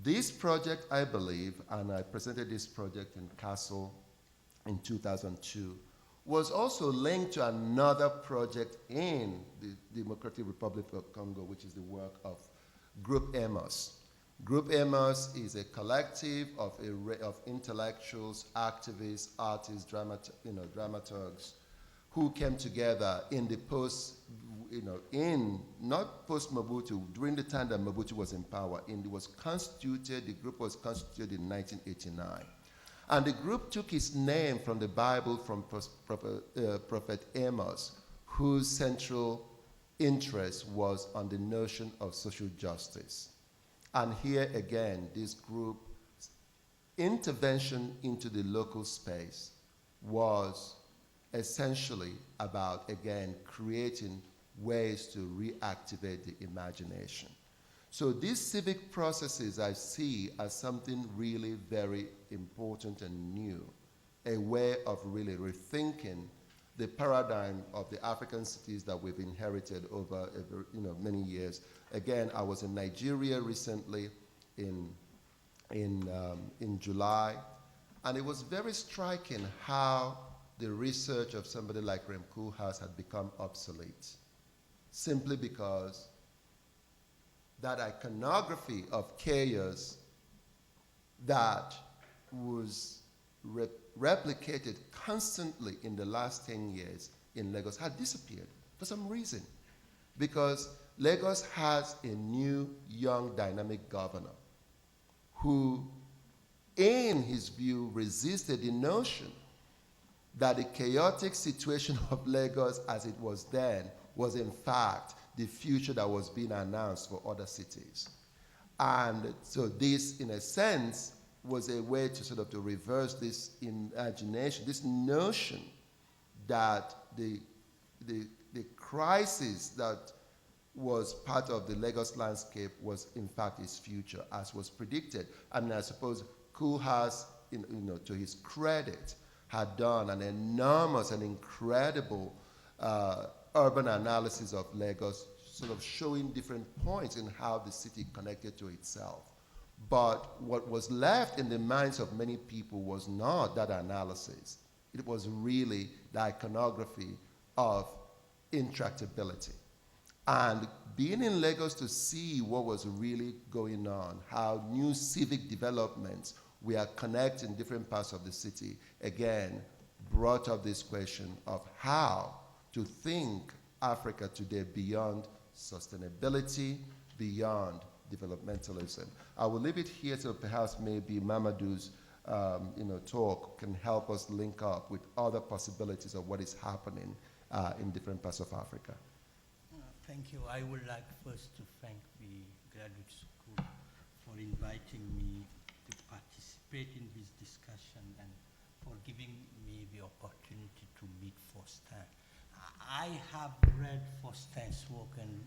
This project, I believe, and I presented this project in Kassel in 2002, was also linked to another project in the Democratic Republic of Congo, which is the work of Group Amos. Group Amos is a collective of intellectuals, activists, artists, dramaturgs, who came together in the not post-Mobutu, during the time that Mobutu was in power. The group was constituted in 1989. And the group took its name from the Bible, from Prophet Amos, whose central interest was on the notion of social justice. And here again, this group's intervention into the local space was essentially about, again, creating ways to reactivate the imagination. So these civic processes I see as something really very important and new, a way of really rethinking the paradigm of the African cities that we've inherited over many years. Again, I was in Nigeria recently in July, and it was very striking how the research of somebody like Rem Koolhaas had become obsolete, simply because that iconography of chaos that was replicated constantly in the last 10 years in Lagos had disappeared for some reason, because Lagos has a new, young, dynamic governor who, in his view, resisted the notion that the chaotic situation of Lagos as it was then was in fact the future that was being announced for other cities. And so this, in a sense, was a way to sort of to reverse this imagination, this notion that the crisis that was part of the Lagos landscape was in fact its future, as was predicted. I mean, I suppose Koolhaas, to his credit, had done an enormous and incredible urban analysis of Lagos, sort of showing different points in how the city connected to itself. But what was left in the minds of many people was not that analysis. It was really the iconography of intractability. And being in Lagos to see what was really going on, how new civic developments were connecting different parts of the city, again, brought up this question of how to think Africa today beyond sustainability, beyond developmentalism. I will leave it here so perhaps maybe Mamadou's talk can help us link up with other possibilities of what is happening in different parts of Africa. Thank you. I would like first to thank the graduate school for inviting me to participate in this discussion and for giving me the opportunity to meet Faustin. I have read Faustin's work and,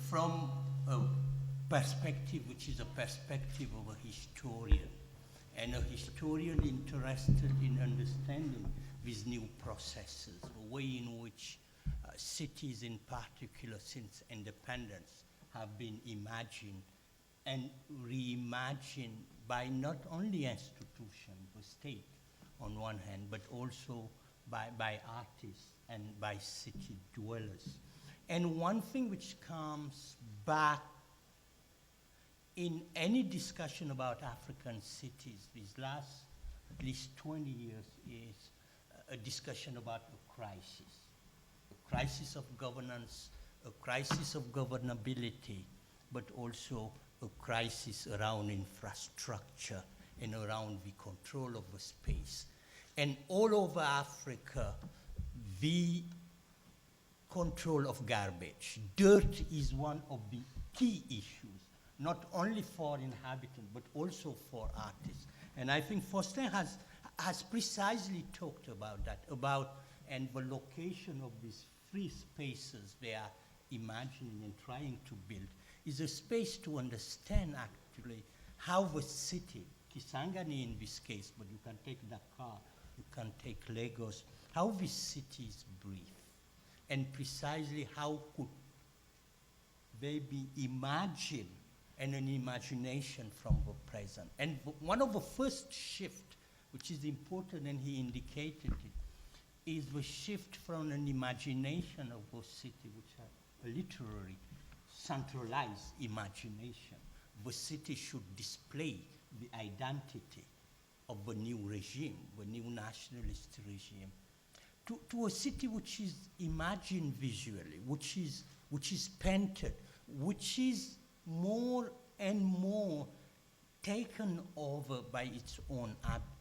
from a perspective which is a perspective of a historian, and a historian interested in understanding these new processes, the way in which cities in particular since independence have been imagined and reimagined by not only institutions, the state on one hand, but also by artists and by city dwellers. And one thing which comes back in any discussion about African cities these last at least 20 years is a discussion about a crisis of governance, a crisis of governability, but also a crisis around infrastructure and around the control of the space. And all over Africa, the control of garbage. Dirt is one of the key issues, not only for inhabitants, but also for artists. And I think Faustin has precisely talked about that, and the location of these free spaces they are imagining and trying to build is a space to understand actually how the city, Kisangani in this case, but you can take Dakar, you can take Lagos, how these cities breathe, and precisely how could they be imagined and an imagination from the present. And one of the first shift, which is important, and he indicated it, is the shift from an imagination of the city, which are a literary centralized imagination. The city should display the identity of the new regime, the new nationalist regime, to a city which is imagined visually, which is painted, which is more and more taken over by its own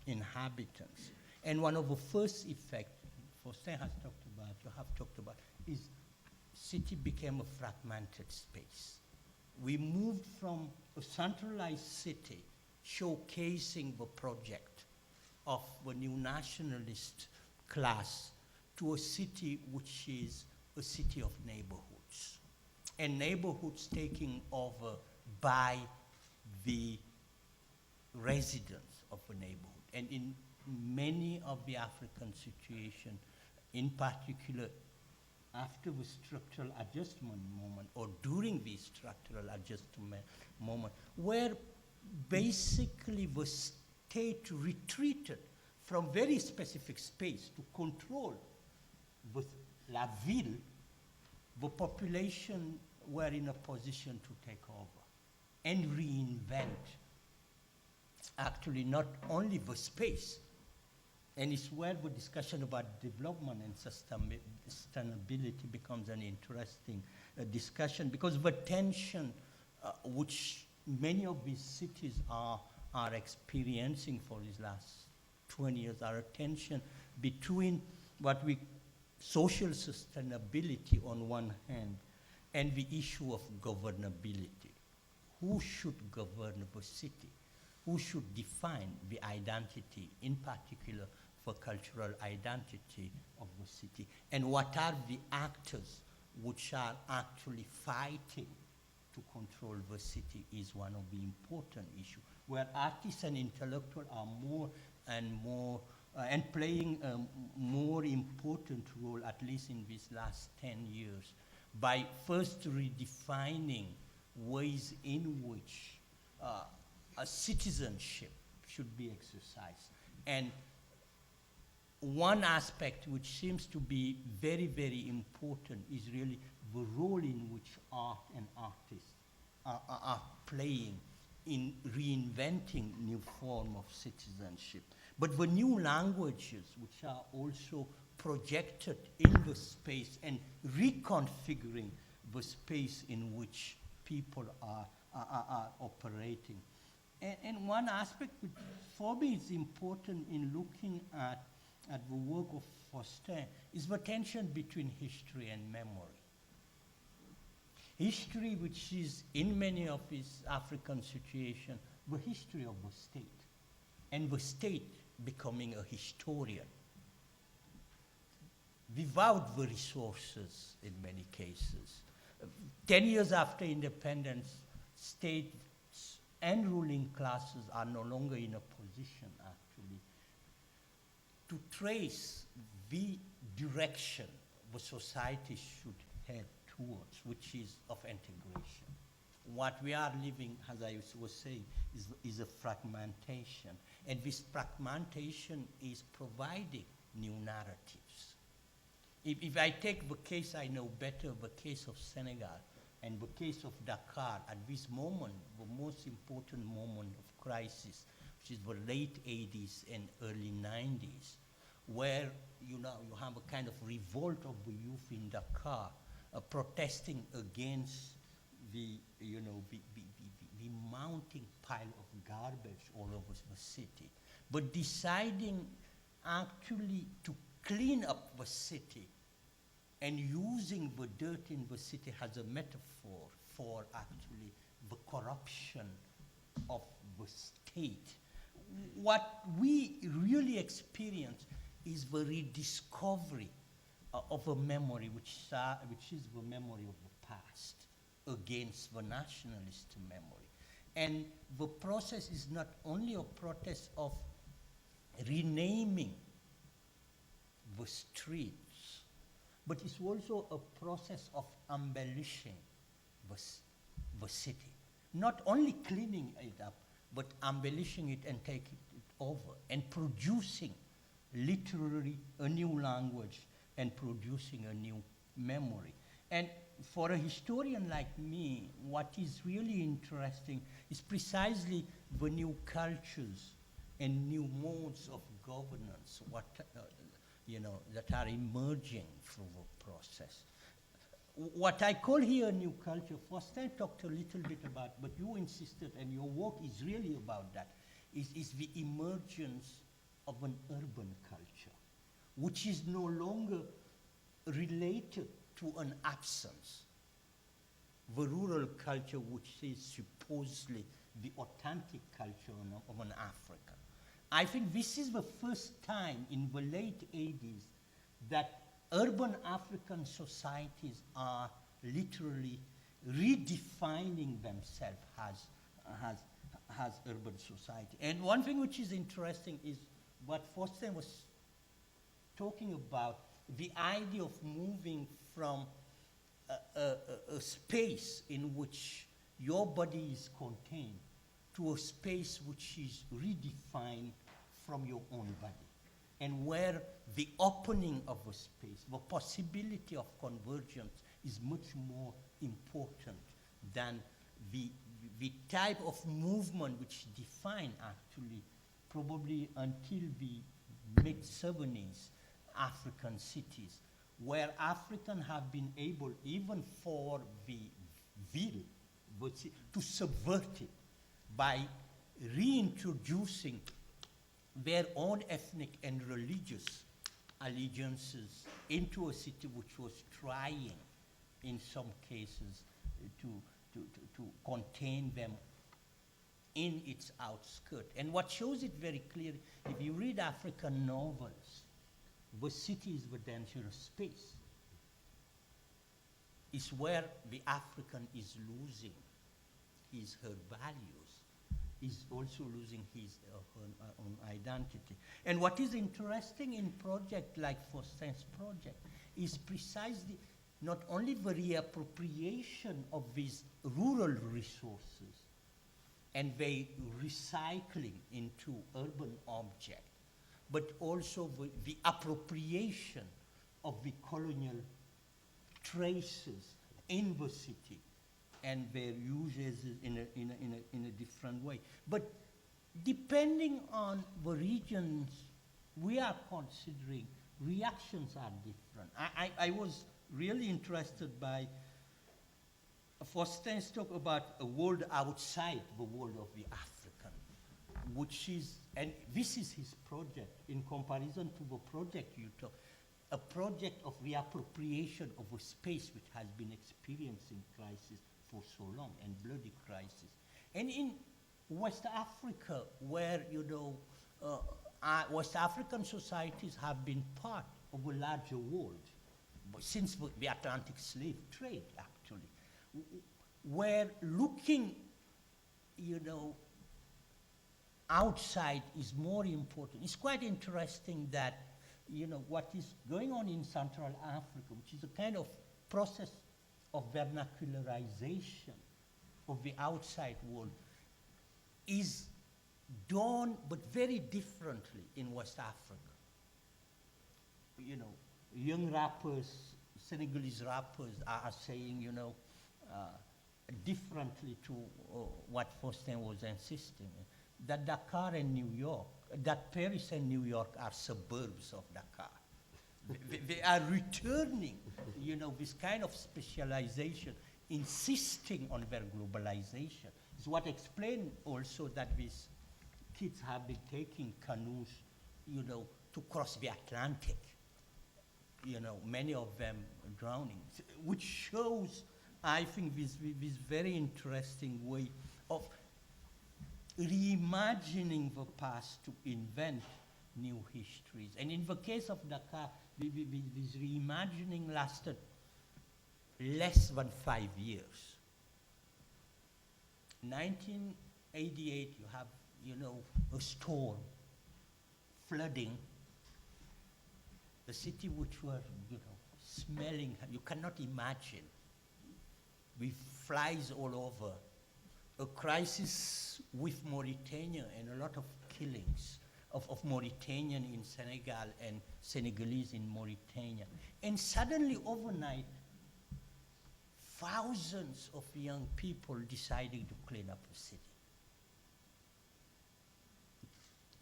inhabitants. And one of the first effects, Faustin has talked about, you have talked about, is city became a fragmented space. We moved from a centralized city showcasing the project of the new nationalist class to a city which is a city of neighborhoods, and neighborhoods taking over by the residents of a neighborhood. And in many of the African situations, in particular after the structural adjustment moment or during the structural adjustment moment, where basically the state retreated from very specific space to control the la ville, the population were in a position to take over and reinvent actually not only the space, and it's where the discussion about development and sustainability becomes an interesting discussion, because the tension which many of these cities are experiencing for these last 20 years are a tension between what we social sustainability on one hand and the issue of governability. Who should govern the city? Who should define the identity, in particular for cultural identity of the city? And what are the actors which are actually fighting to control the city is one of the important issues, where artists and intellectuals are more and more and playing a more important role, at least in these last 10 years, by first redefining ways in which a citizenship should be exercised. And one aspect which seems to be very, very important is really the role in which art and artists are playing in reinventing new form of citizenship. But the new languages which are also projected in the space and reconfiguring the space in which people are operating. And one aspect which for me is important in looking at the work of Faustin is the tension between history and memory. History, which is in many of these African situations, the history of the state, and the state becoming a historian without the resources in many cases. 10 years after independence, states and ruling classes are no longer in a position actually to trace the direction the society should head towards, which is of integration. What we are living, as I was saying, is a fragmentation. And this fragmentation is providing new narratives. If I take the case I know better, the case of Senegal, and the case of Dakar, at this moment, the most important moment of crisis, which is the late 80s and early 90s, where you have a kind of revolt of the youth in Dakar, protesting against the mounting pile of garbage all over the city, but deciding actually to clean up the city and using the dirt in the city as a metaphor for actually the corruption of the state. What we really experience is the rediscovery of a memory which is the memory of the past against the nationalist memory. And the process is not only a process of renaming the streets, but it's also a process of embellishing the city. Not only cleaning it up, but embellishing it and taking it over and producing literally a new language and producing a new memory. And for a historian like me, what is really interesting is precisely the new cultures and new modes of governance, that are emerging through the process. What I call here a new culture, Faustin talked a little bit about, but you insisted, and your work is really about that, is the emergence of an urban culture, which is no longer related to an absence. The rural culture, which is supposedly the authentic culture of an African. I think this is the first time in the late 80s that urban African societies are literally redefining themselves as urban society. And one thing which is interesting is what Faustin was talking about, the idea of moving from a space in which your body is contained to a space which is redefined from your own body, and where the opening of a space, the possibility of convergence is much more important than the type of movement which defined actually probably until the mid-70s African cities, where Africans have been able, even for the ville, to subvert it by reintroducing their own ethnic and religious allegiances into a city which was trying, in some cases, to contain them in its outskirts. And what shows it very clearly, if you read African novels, the city is the dangerous space. It's where the African is losing her values, is also losing his own identity. And what is interesting in project like Faustin's project is precisely not only the reappropriation of these rural resources and the recycling into urban objects, but also the appropriation of the colonial traces in the city and their uses in a different way. But depending on the regions we are considering, reactions are different. I was really interested by Faustin's talk about a world outside the world of the African, which is, and this is his project in comparison to the project you talk, a project of reappropriation of a space which has been experiencing crisis for so long, and bloody crisis. And in West Africa, where, West African societies have been part of a larger world, since the Atlantic slave trade, actually, where looking, outside is more important. It's quite interesting that, what is going on in Central Africa, which is a kind of process of vernacularization of the outside world, is done but very differently in West Africa. Young rappers, Senegalese rappers are saying, differently to what Faustin was insisting, that Dakar and New York, that Paris and New York are suburbs of Dakar. They are returning, this kind of specialization, insisting on their globalization. It's what explains also that these kids have been taking canoes, to cross the Atlantic. Many of them drowning, which shows, I think, this very interesting way of reimagining the past to invent new histories. And in the case of Dakar, this reimagining lasted less than 5 years. 1988, you have, a storm, flooding, the city which was, smelling, you cannot imagine, with flies all over, a crisis with Mauritania and a lot of killings of Mauritanian in Senegal and Senegalese in Mauritania. And suddenly, overnight, thousands of young people deciding to clean up the city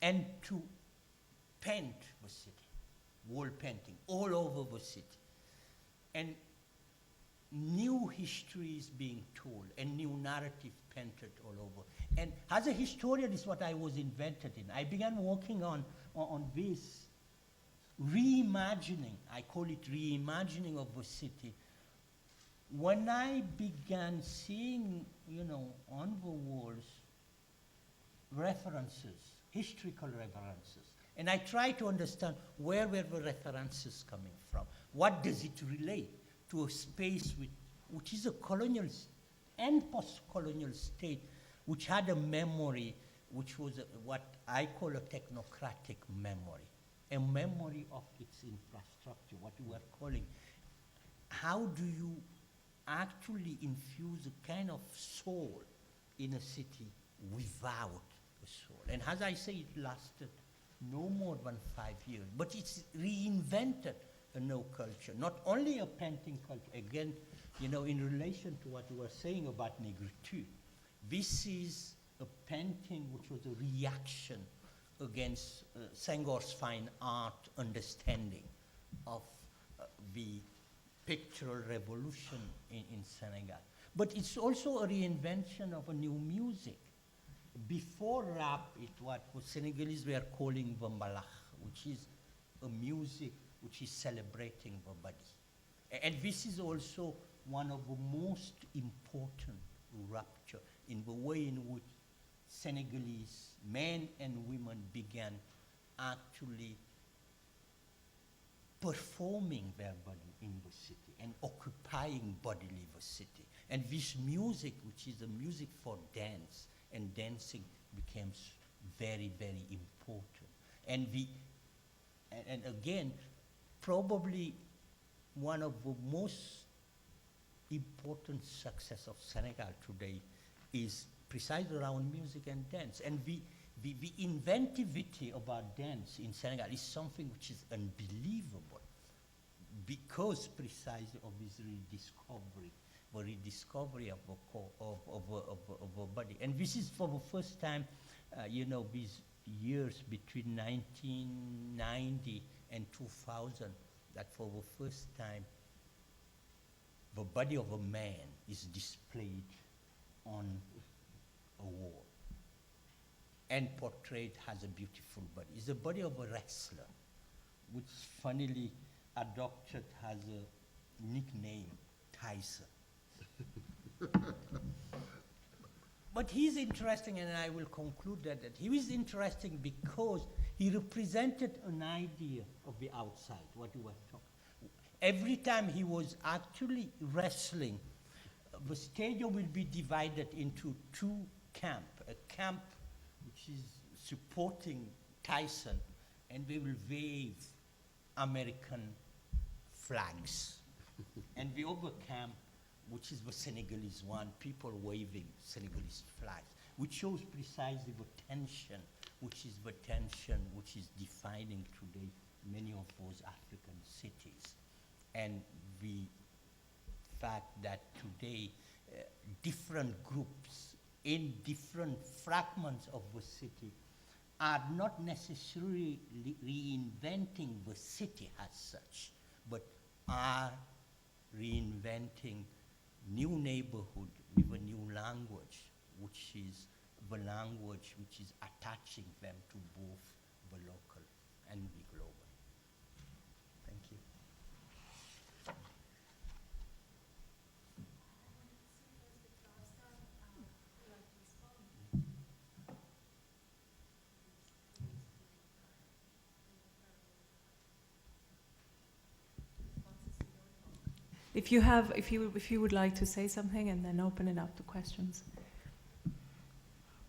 and to paint the city, wall painting all over the city. And new history is being told and new narrative painted all over. And as a historian, is what I was invented in. I began working on this reimagining, I call it reimagining of the city, when I began seeing, on the walls, references, historical references. And I try to understand where were the references coming from? What does it relate to a space which is a colonial and post-colonial state, which had a memory, which was what I call a technocratic memory, a memory of its infrastructure, what we are calling. How do you actually infuse a kind of soul in a city without a soul? And as I say, it lasted no more than 5 years, but it's reinvented a new culture, not only a painting culture. Again, in relation to what you were saying about negritude, this is a painting which was a reaction against Senghor's fine art understanding of the pictorial revolution in Senegal. But it's also a reinvention of a new music. Before rap, it what Senegalese were calling Vambalax, which is a music which is celebrating the body. And this is also one of the most important rupture in the way in which Senegalese men and women began actually performing their body in the city and occupying bodily the city. And this music, which is a music for dance and dancing, becomes very, very important. And again, probably one of the most important success of Senegal today is precisely around music and dance. And the inventivity about dance in Senegal is something which is unbelievable because precisely of this rediscovery, the rediscovery of a body. And this is for the first time, these years between 1990 and 2000, that for the first time, the body of a man is displayed on a wall and portrayed as a beautiful body. It's the body of a wrestler, which funnily adopted as a nickname, Tyson. But he's interesting, and I will conclude that he was interesting because he represented an idea of the outside, what you were talking. Every time he was actually wrestling, the stadium will be divided into two camps. A camp which is supporting Tyson, and they will wave American flags. And the other camp, which is the Senegalese one, people waving Senegalese flags, which shows precisely the tension, which is defining today many of those African cities. And the fact that today different groups in different fragments of the city are not necessarily reinventing the city as such, but are reinventing new neighborhood with a new language, which is the language which is attaching them to both the local and the global. Thank you. If you would like to say something, and then open it up to questions.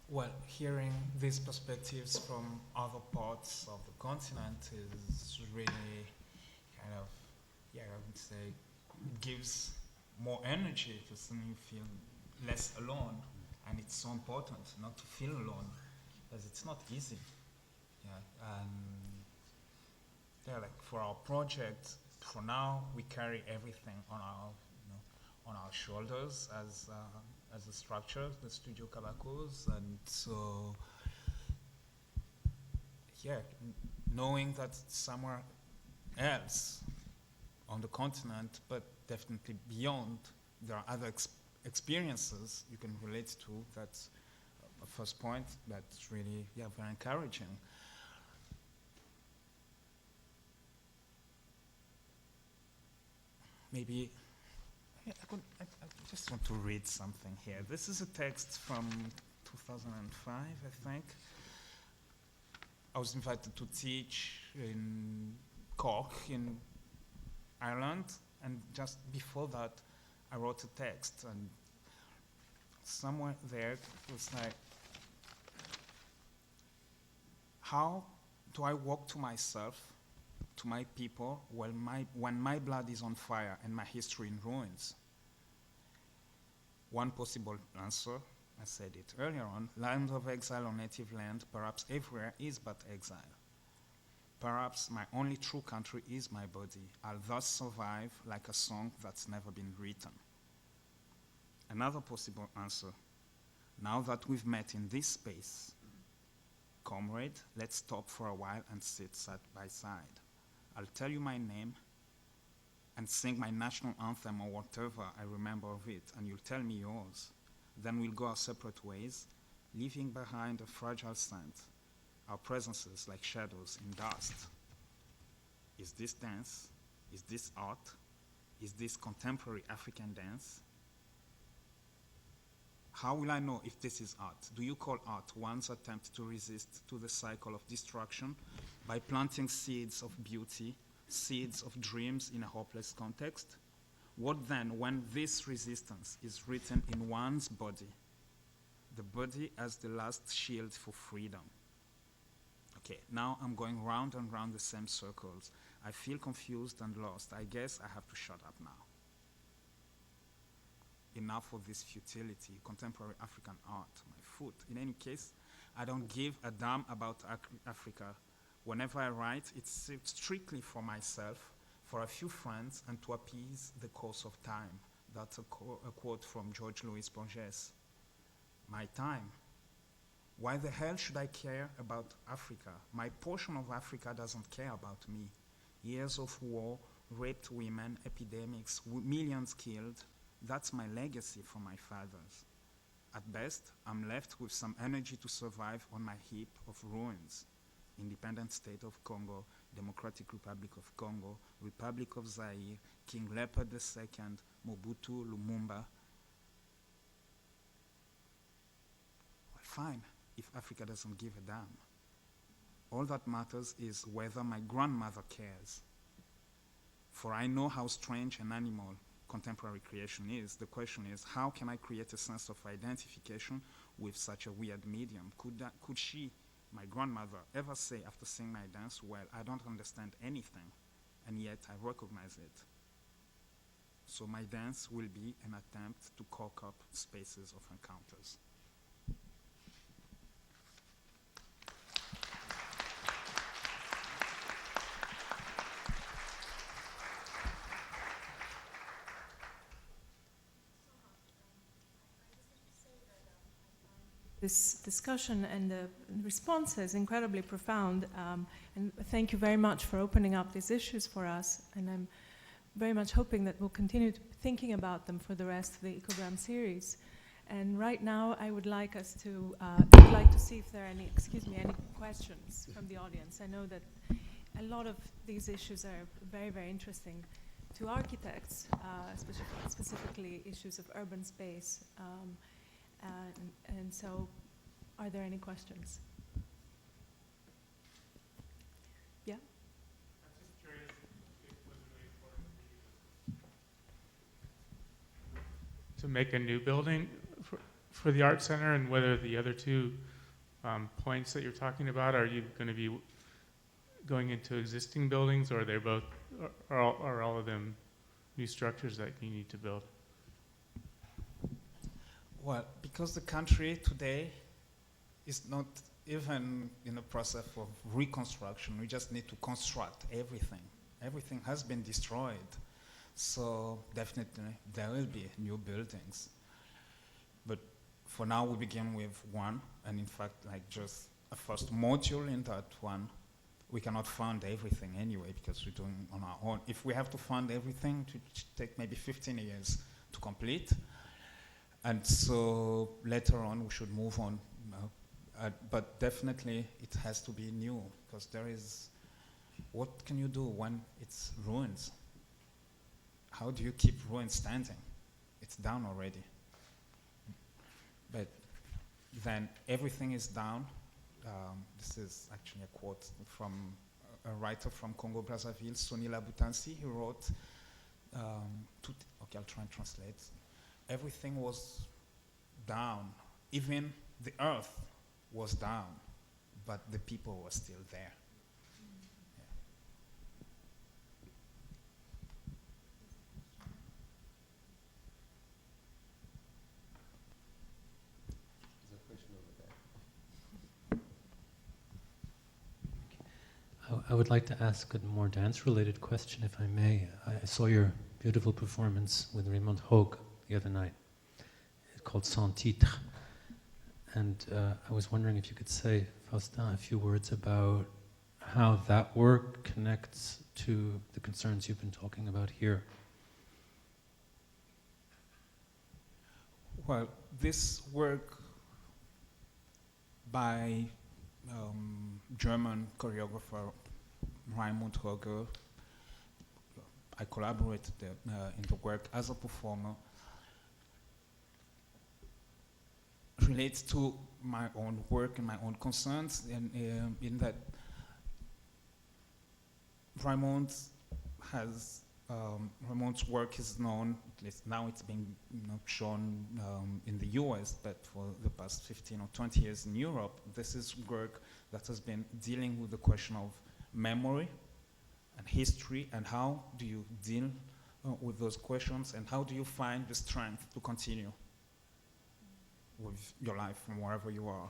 Well, hearing these perspectives from other parts of the continent is really kind of, I would say, it gives more energy to suddenly feel less alone. And it's so important not to feel alone, because it's not easy. And like for our project, for now, we carry everything on on our shoulders as a structure, the Studio Kabakos, and so knowing that somewhere else on the continent, but definitely beyond, there are other experiences you can relate to. That's a first point. That's really very encouraging. Maybe I just want to read something here. This is a text from 2005, I think. I was invited to teach in Cork in Ireland, and just before that, I wrote a text, and somewhere there it was like, how do I walk to myself, to my people, when my blood is on fire and my history in ruins? One possible answer, I said it earlier on, land of exile or native land, perhaps everywhere, is but exile. Perhaps my only true country is my body. I'll thus survive like a song that's never been written. Another possible answer, now that we've met in this space, comrade, let's stop for a while and sit side by side. I'll tell you my name and sing my national anthem or whatever I remember of it, and you'll tell me yours. Then we'll go our separate ways, leaving behind a fragile scent, our presences like shadows in dust. Is this dance? Is this art? Is this contemporary African dance? How will I know if this is art? Do you call art one's attempt to resist to the cycle of destruction by planting seeds of beauty, seeds of dreams in a hopeless context? What then when this resistance is written in one's body, the body as the last shield for freedom? Okay, now I'm going round and round the same circles. I feel confused and lost. I guess I have to shut up now. Enough of this futility, contemporary African art, my foot. In any case, I don't give a damn about Africa. Whenever I write, it's strictly for myself, for a few friends, and to appease the course of time. That's a quote from George Louis Borges. My time. Why the hell should I care about Africa? My portion of Africa doesn't care about me. Years of war, raped women, epidemics, millions killed. That's my legacy for my fathers. At best, I'm left with some energy to survive on my heap of ruins. Independent State of Congo, Democratic Republic of Congo, Republic of Zaire, King Leopold II, Mobutu, Lumumba. Well, fine, if Africa doesn't give a damn. All that matters is whether my grandmother cares. For I know how strange an animal contemporary creation is. The question is, how can I create a sense of identification with such a weird medium? Could she, my grandmother, ever say after seeing my dance, well, I don't understand anything, and yet I recognize it? So my dance will be an attempt to cock up spaces of encounters. This discussion and the responses incredibly profound, and thank you very much for opening up these issues for us, and I'm very much hoping that we'll continue thinking about them for the rest of the ECOGRAM series. And right now I would like us to see if there are any questions from the audience. I know that a lot of these issues are very, very interesting to architects, specifically issues of urban space. And so, are there any questions? Yeah? I'm just curious if it was really important for you to make a new building for the Art Center, and whether the other two points that you're talking about, are you going to be going into existing buildings, or are they both, are all of them new structures that you need to build? Well, because the country today is not even in a process of reconstruction, we just need to construct everything. Everything has been destroyed. So definitely there will be new buildings. But for now we begin with one, and in fact like just a first module in that one. We cannot fund everything anyway because we're doing on our own. If we have to fund everything, it would take maybe 15 years to complete. And so later on we should move on. But definitely it has to be new because there is, what can you do when it's ruins? How do you keep ruins standing? It's down already. But then everything is down. This is actually a quote from a writer from Congo, Brazzaville, Sonila Butansi. He wrote, okay, I'll try and translate. Everything was down. Even the earth was down, but the people were still there. I would like to ask a more dance-related question, if I may. I saw your beautiful performance with Raymond Hogue the other night. It's called Sans Titre. And I was wondering if you could say, Faustin, a few words about how that work connects to the concerns you've been talking about here. Well, this work by German choreographer Raymond Hogue, I collaborated in the work as a performer, relates to my own work and my own concerns, and in that Raymond's work is known, at least now it's being shown in the US, but for the past 15 or 20 years in Europe, this is work that has been dealing with the question of memory and history, and how do you deal with those questions, and how do you find the strength to continue with your life from wherever you are.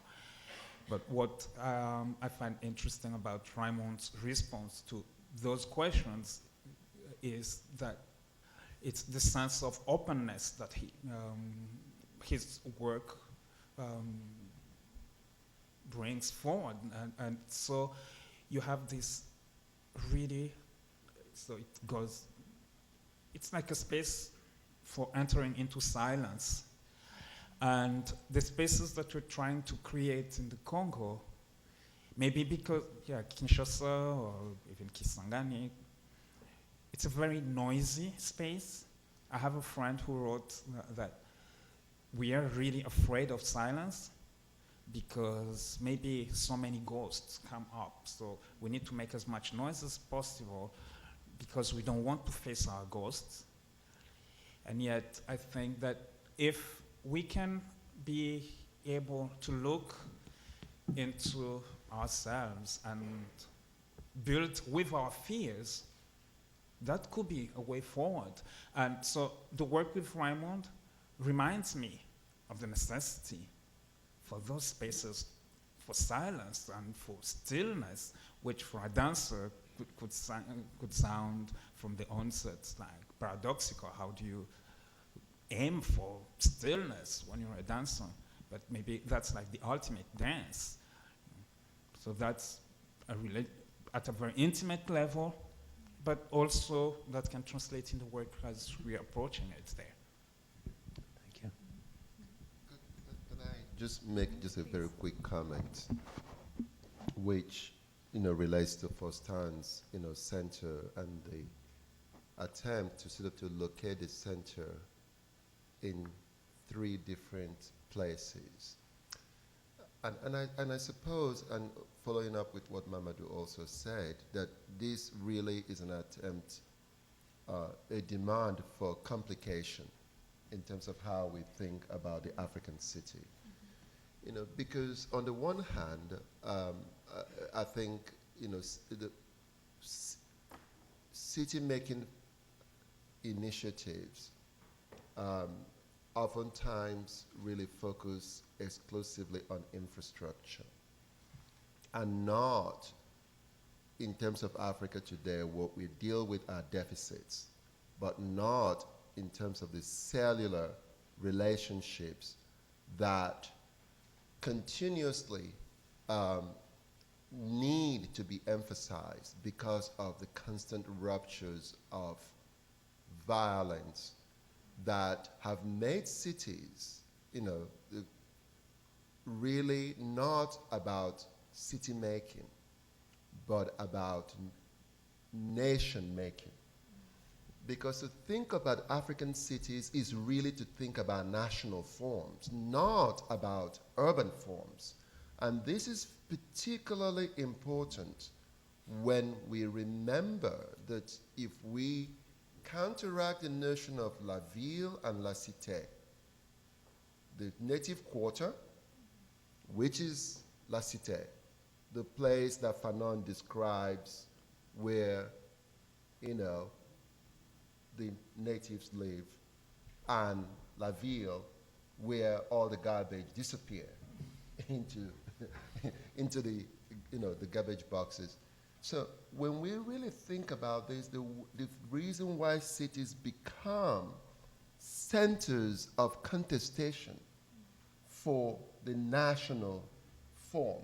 But what I find interesting about Raymond's response to those questions is that it's the sense of openness that his work brings forward. And so you have this really, so it goes, it's like a space for entering into silence. And the spaces that we're trying to create in the Congo, maybe because, Kinshasa or even Kisangani, it's a very noisy space. I have a friend who wrote that we are really afraid of silence because maybe so many ghosts come up. So we need to make as much noise as possible because we don't want to face our ghosts. And yet I think that if we can be able to look into ourselves and build with our fears, that could be a way forward. And so the work with Raymond reminds me of the necessity for those spaces for silence and for stillness, which for a dancer could sound from the onset like paradoxical. How do you aim for stillness when you're a dancer? But maybe that's like the ultimate dance. So that's at a very intimate level, but also that can translate in the work as we're approaching it there. Thank you. Could I just make just a very quick comment, which relates to Faustin's center and the attempt to sort of to locate the center in 3 different places. And I suppose, and following up with what Mamadou also said, that this really is an attempt, a demand for complication in terms of how we think about the African city. Because on the one hand, I think, the city-making initiatives oftentimes really focus exclusively on infrastructure and not, in terms of Africa today, what we deal with are deficits but not in terms of the cellular relationships that continuously need to be emphasized because of the constant ruptures of violence that have made cities, really not about city making, but about nation making. Because to think about African cities is really to think about national forms, not about urban forms. And this is particularly important when we remember that if we counteract the notion of la ville and la cité, the native quarter, which is la cité, the place that Fanon describes where, the natives live, and la ville, where all the garbage disappear into the the garbage boxes. So when we really think about this, the reason why cities become centers of contestation for the national form,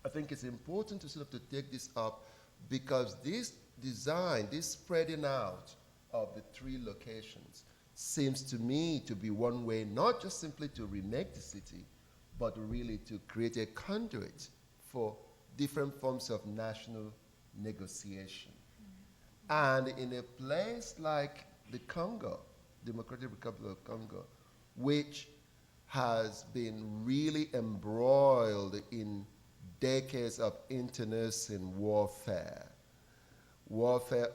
I think it's important to sort of to take this up, because this design, this spreading out of the three locations seems to me to be one way, not just simply to remake the city, but really to create a conduit for different forms of national negotiation. And in a place like the Congo, Democratic Republic of Congo, which has been really embroiled in decades of internecine warfare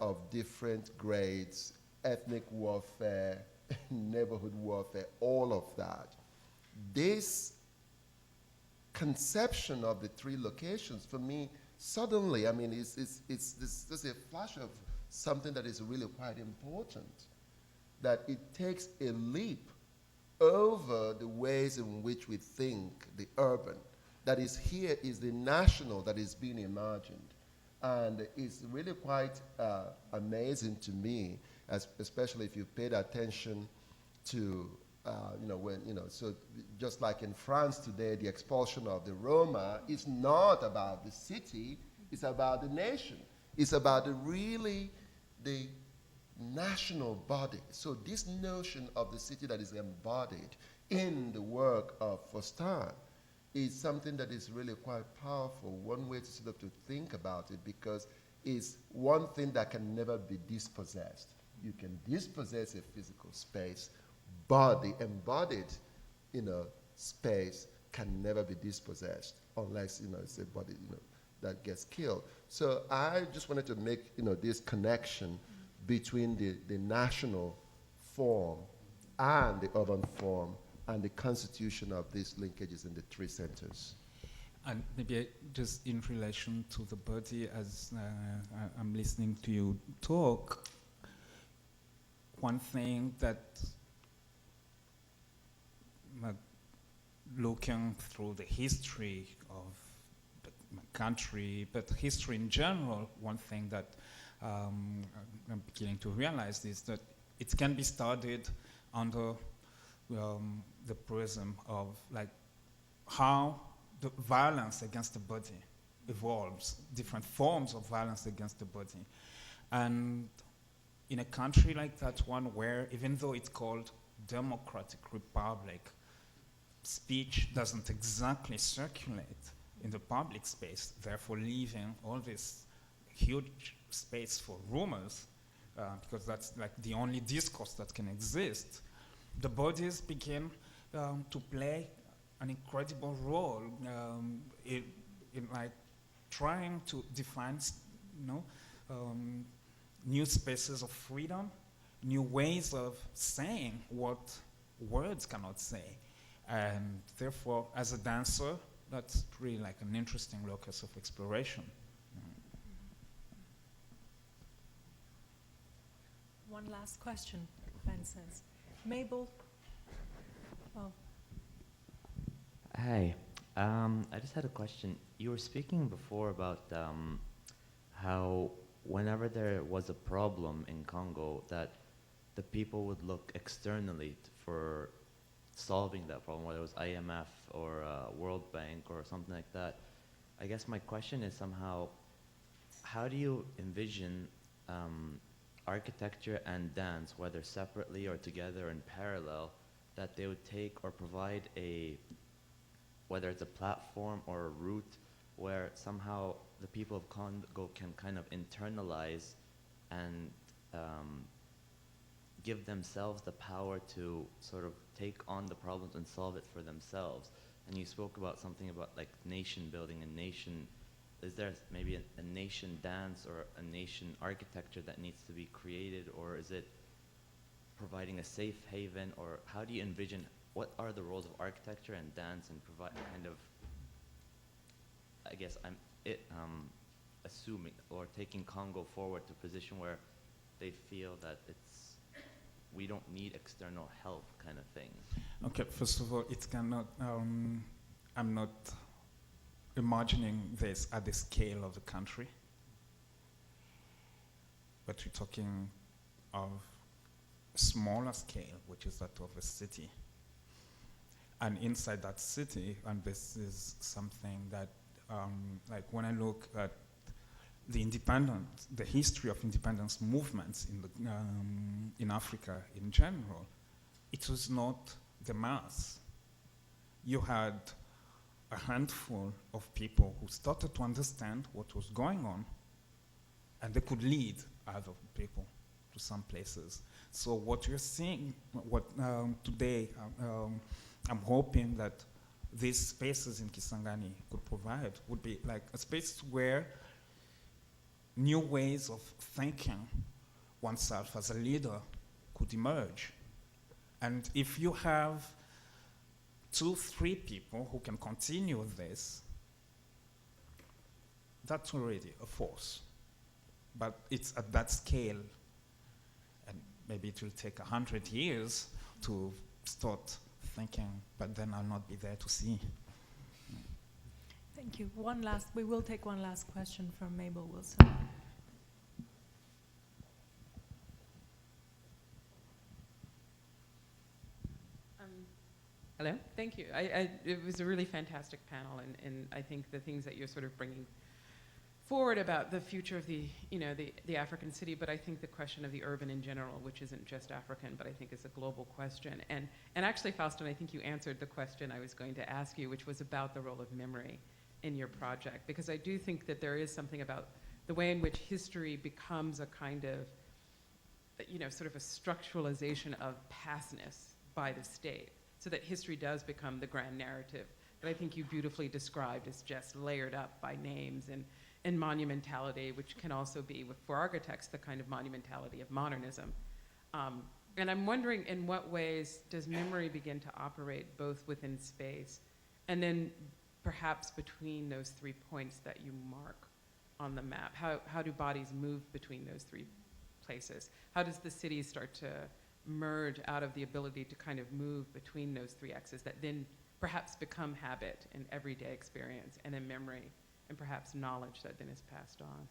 of different grades, ethnic warfare, neighborhood warfare, all of that. This conception of the three locations, for me, suddenly, it's just a flash of something that is really quite important, that it takes a leap over the ways in which we think the urban, that is here is the national that is being imagined. And it's really quite amazing to me, especially if you paid attention to, so just like in France today, the expulsion of the Roma is not about the city, it's about the nation. It's about the national body. So this notion of the city that is embodied in the work of Faustin is something that is really quite powerful. One way to sort of to think about it, because it's one thing that can never be dispossessed. You can dispossess a physical space, but the embodied, space can never be dispossessed unless, it's a body, that gets killed. So I just wanted to make, this connection between the national form and the urban form and the constitution of these linkages in the three centers. And maybe just in relation to the body, as I'm listening to you talk, one thing that looking through the history of my country, but history in general, one thing that I'm beginning to realize is that it can be studied under the prism of how the violence against the body evolves, different forms of violence against the body. And in a country like that one, where even though it's called Democratic Republic, speech doesn't exactly circulate in the public space, therefore leaving all this huge space for rumors, because that's the only discourse that can exist. The bodies begin to play an incredible role in trying to define, new spaces of freedom, new ways of saying what words cannot say. And therefore, as a dancer, that's really an interesting locus of exploration. One last question, Ben says. Mabel? Oh. Hi. I just had a question. You were speaking before about how whenever there was a problem in Congo, that the people would look externally for solving that problem, whether it was IMF or World Bank or something like that. I guess my question is somehow, how do you envision architecture and dance, whether separately or together in parallel, that they would take or provide whether it's a platform or a route where somehow the people of Congo can kind of internalize and give themselves the power to sort of take on the problems and solve it for themselves. And you spoke about something about like nation building and nation. Is there maybe a nation dance or a nation architecture that needs to be created, or is it providing a safe haven, or how do you envision, what are the roles of architecture and dance and provide kind of, I guess I'm assuming or taking Congo forward to a position where they feel that we don't need external help kind of thing. Okay, first of all, it cannot, I'm not imagining this at the scale of the country, but we're talking of a smaller scale, which is that of a city. And inside that city, and this is something that, like when I look at the history of independence movements in Africa in general, it was not the mass. You had a handful of people who started to understand what was going on, and they could lead other people to some places. So what you're seeing, today, I'm hoping that these spaces in Kisangani could provide would be like a space where new ways of thinking oneself as a leader could emerge. And if you have 2-3 people who can continue this, that's already a force. But it's at that scale, and maybe it will take 100 years to start thinking, but then I'll not be there to see. Thank you. We will take one last question from Mabel Wilson. Hello, thank you. It was a really fantastic panel, and I think the things that you're sort of bringing forward about the future of the African city, but I think the question of the urban in general, which isn't just African, but I think is a global question. And actually, Faustin, I think you answered the question I was going to ask you, which was about the role of memory in your project, because I do think that there is something about the way in which history becomes a kind of, sort of a structuralization of pastness by the state, so that history does become the grand narrative that I think you beautifully described as just layered up by names and monumentality, which can also be, for architects, the kind of monumentality of modernism. And I'm wondering, in what ways does memory begin to operate both within space and then perhaps between those 3 points that you mark on the map? How do bodies move between those 3 places? How does the city start to merge out of the ability to kind of move between those 3 axes that then perhaps become habit and everyday experience, and then memory, and perhaps knowledge that then is passed on?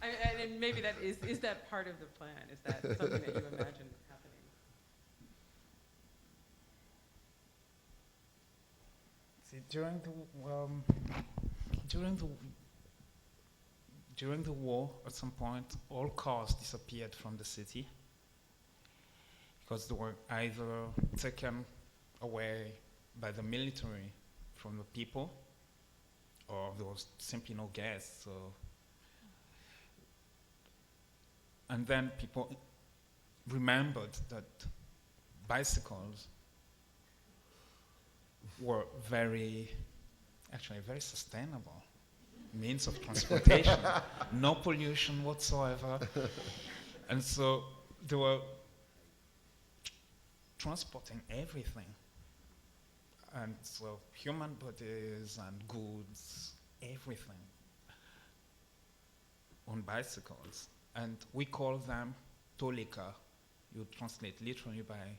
And maybe that is that part of the plan? Is that something that you imagine happening? See, during the war, at some point, all cars disappeared from the city because they were either taken away by the military from the people, or there was simply no gas. So, and then people remembered that bicycles were very sustainable means of transportation, no pollution whatsoever. And so they were transporting everything. And so human bodies and goods, everything, on bicycles. And we call them tolika. You translate literally by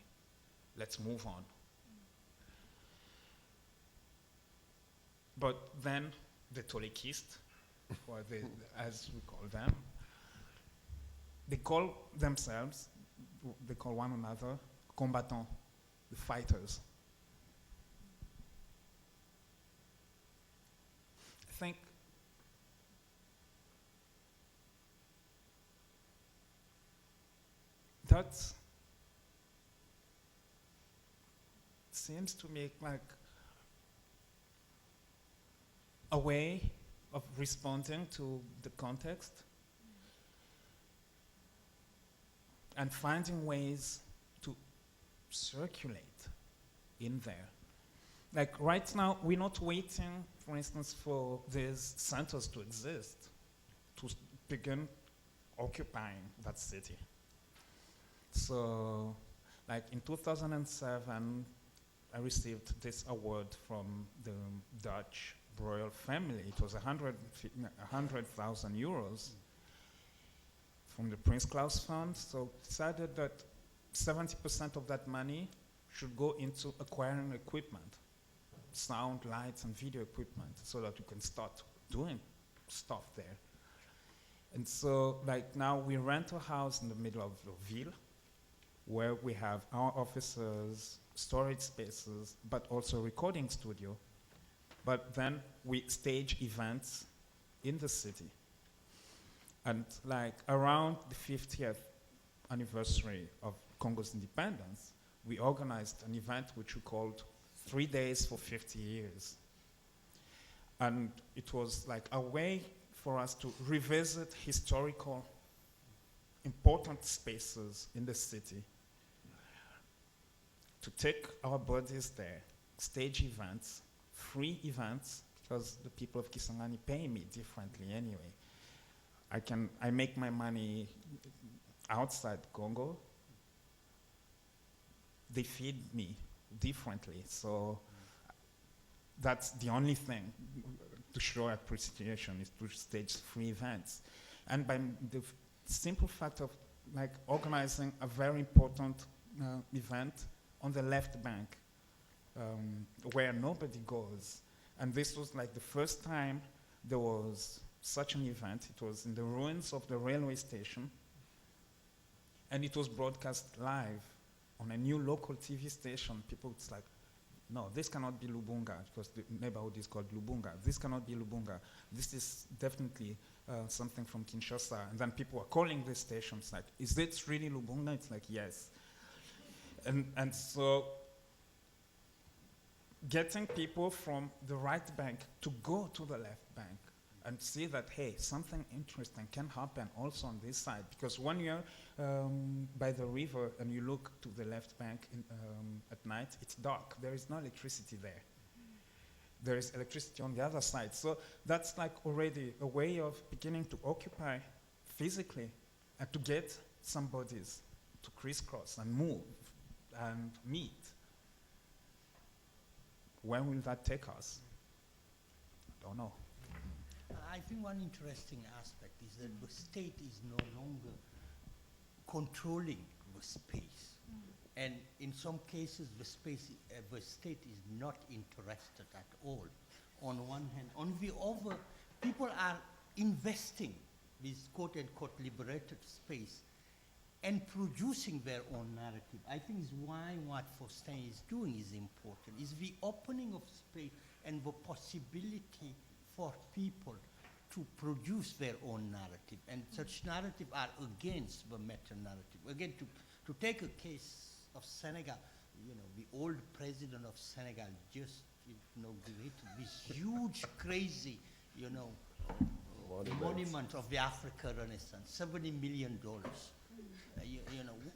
let's move on. But then the tolikist or as we call them. They call themselves, they call one another combattants, the fighters. I think that seems to me like a way of responding to the context and finding ways to circulate in there. Like right now, we're not waiting, for instance, for these centers to exist to begin occupying that city. So, like in 2007, I received this award from the Dutch royal family. It was 100,000 euros from the Prince Claus Fund. So decided that 70% of that money should go into acquiring equipment, sound, lights, and video equipment, so that we can start doing stuff there. And so, like now, we rent a house in the middle of the ville, where we have our offices, storage spaces, but also recording studio. But then we stage events in the city. And like around the 50th anniversary of Congo's independence, we organized an event which we called 3 Days for 50 Years. And it was like a way for us to revisit historical important spaces in the city, to take our bodies there, stage events, free events, because the people of Kisangani pay me differently anyway. I make my money outside Congo. They feed me differently, so that's the only thing to show appreciation, is to stage free events. And by the simple fact of like organizing a very important event on the left bank, where nobody goes. And this was like the first time there was such an event. It was in the ruins of the railway station, and it was broadcast live on a new local TV station. People, it's like, no, this cannot be Lubunga, because the neighborhood is called Lubunga. This cannot be Lubunga. This is definitely something from Kinshasa. And then people are calling this station. It's like, is this really Lubunga? It's like, yes. And so getting people from the right bank to go to the left bank and see that, hey, something interesting can happen also on this side. Because when you're by the river and you look to the left bank at night, it's dark. There is no electricity there. There is electricity on the other side. So that's like already a way of beginning to occupy physically and to get some bodies to crisscross and move and meet. When will that take us? I don't know. I think one interesting aspect is that the state is no longer controlling the space. And in some cases, the state is not interested at all. On one hand, on the other, people are investing this quote-unquote liberated space and producing their own narrative. I think is why what Faustin is doing is important, is the opening of space and the possibility for people to produce their own narrative. And such narrative are against the meta-narrative. Again, to take a case of Senegal, the old president of Senegal just inaugurated this huge, crazy, monument of the African Renaissance, $70 million.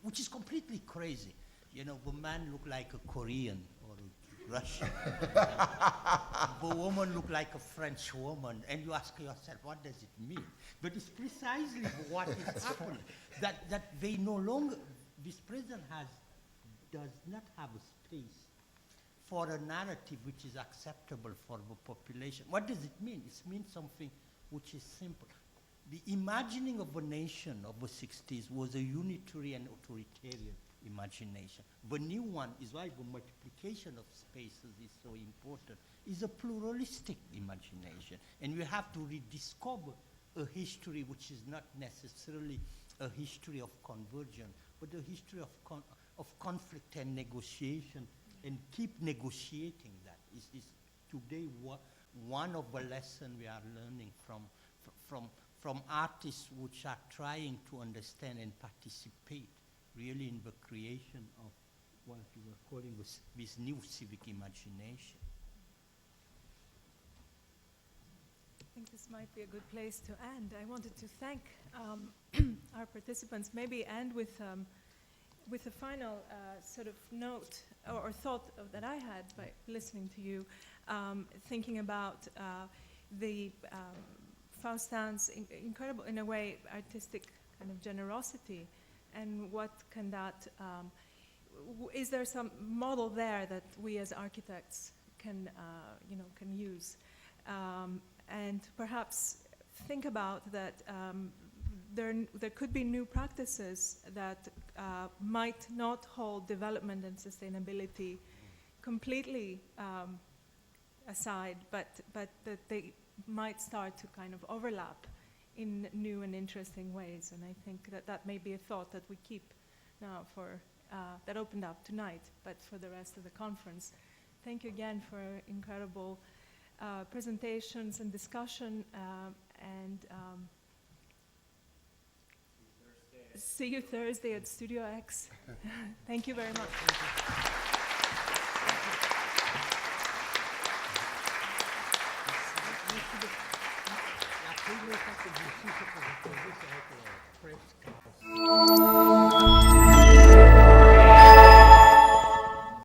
Which is completely crazy. The man looked like a Korean or a Russian. The woman looked like a French woman, and you ask yourself, what does it mean? But it's precisely what is happening. That they no longer, this president does not have a space for a narrative which is acceptable for the population. What does it mean? It means something which is simple. The imagining of a nation of the 60s was a unitary and authoritarian imagination. The new one is why the multiplication of spaces is so important, is a pluralistic imagination. And we have to rediscover a history which is not necessarily a history of convergence, but a history of conflict and negotiation, and keep negotiating that. Is today one of the lessons we are learning from artists which are trying to understand and participate really in the creation of what we were calling this new civic imagination. I think this might be a good place to end. I wanted to thank our participants, maybe end with a final sort of note or thought that I had by listening to you, thinking about the Faustin's incredible, in a way, artistic kind of generosity, and what can that, is there some model there that we as architects can use? And perhaps think about that there could be new practices that might not hold development and sustainability completely aside, but that they might start to kind of overlap in new and interesting ways. And I think that may be a thought that we keep now for, that opened up tonight, but for the rest of the conference. Thank you again for incredible presentations and discussion, and see you Thursday at Studio X. Thank you very much. La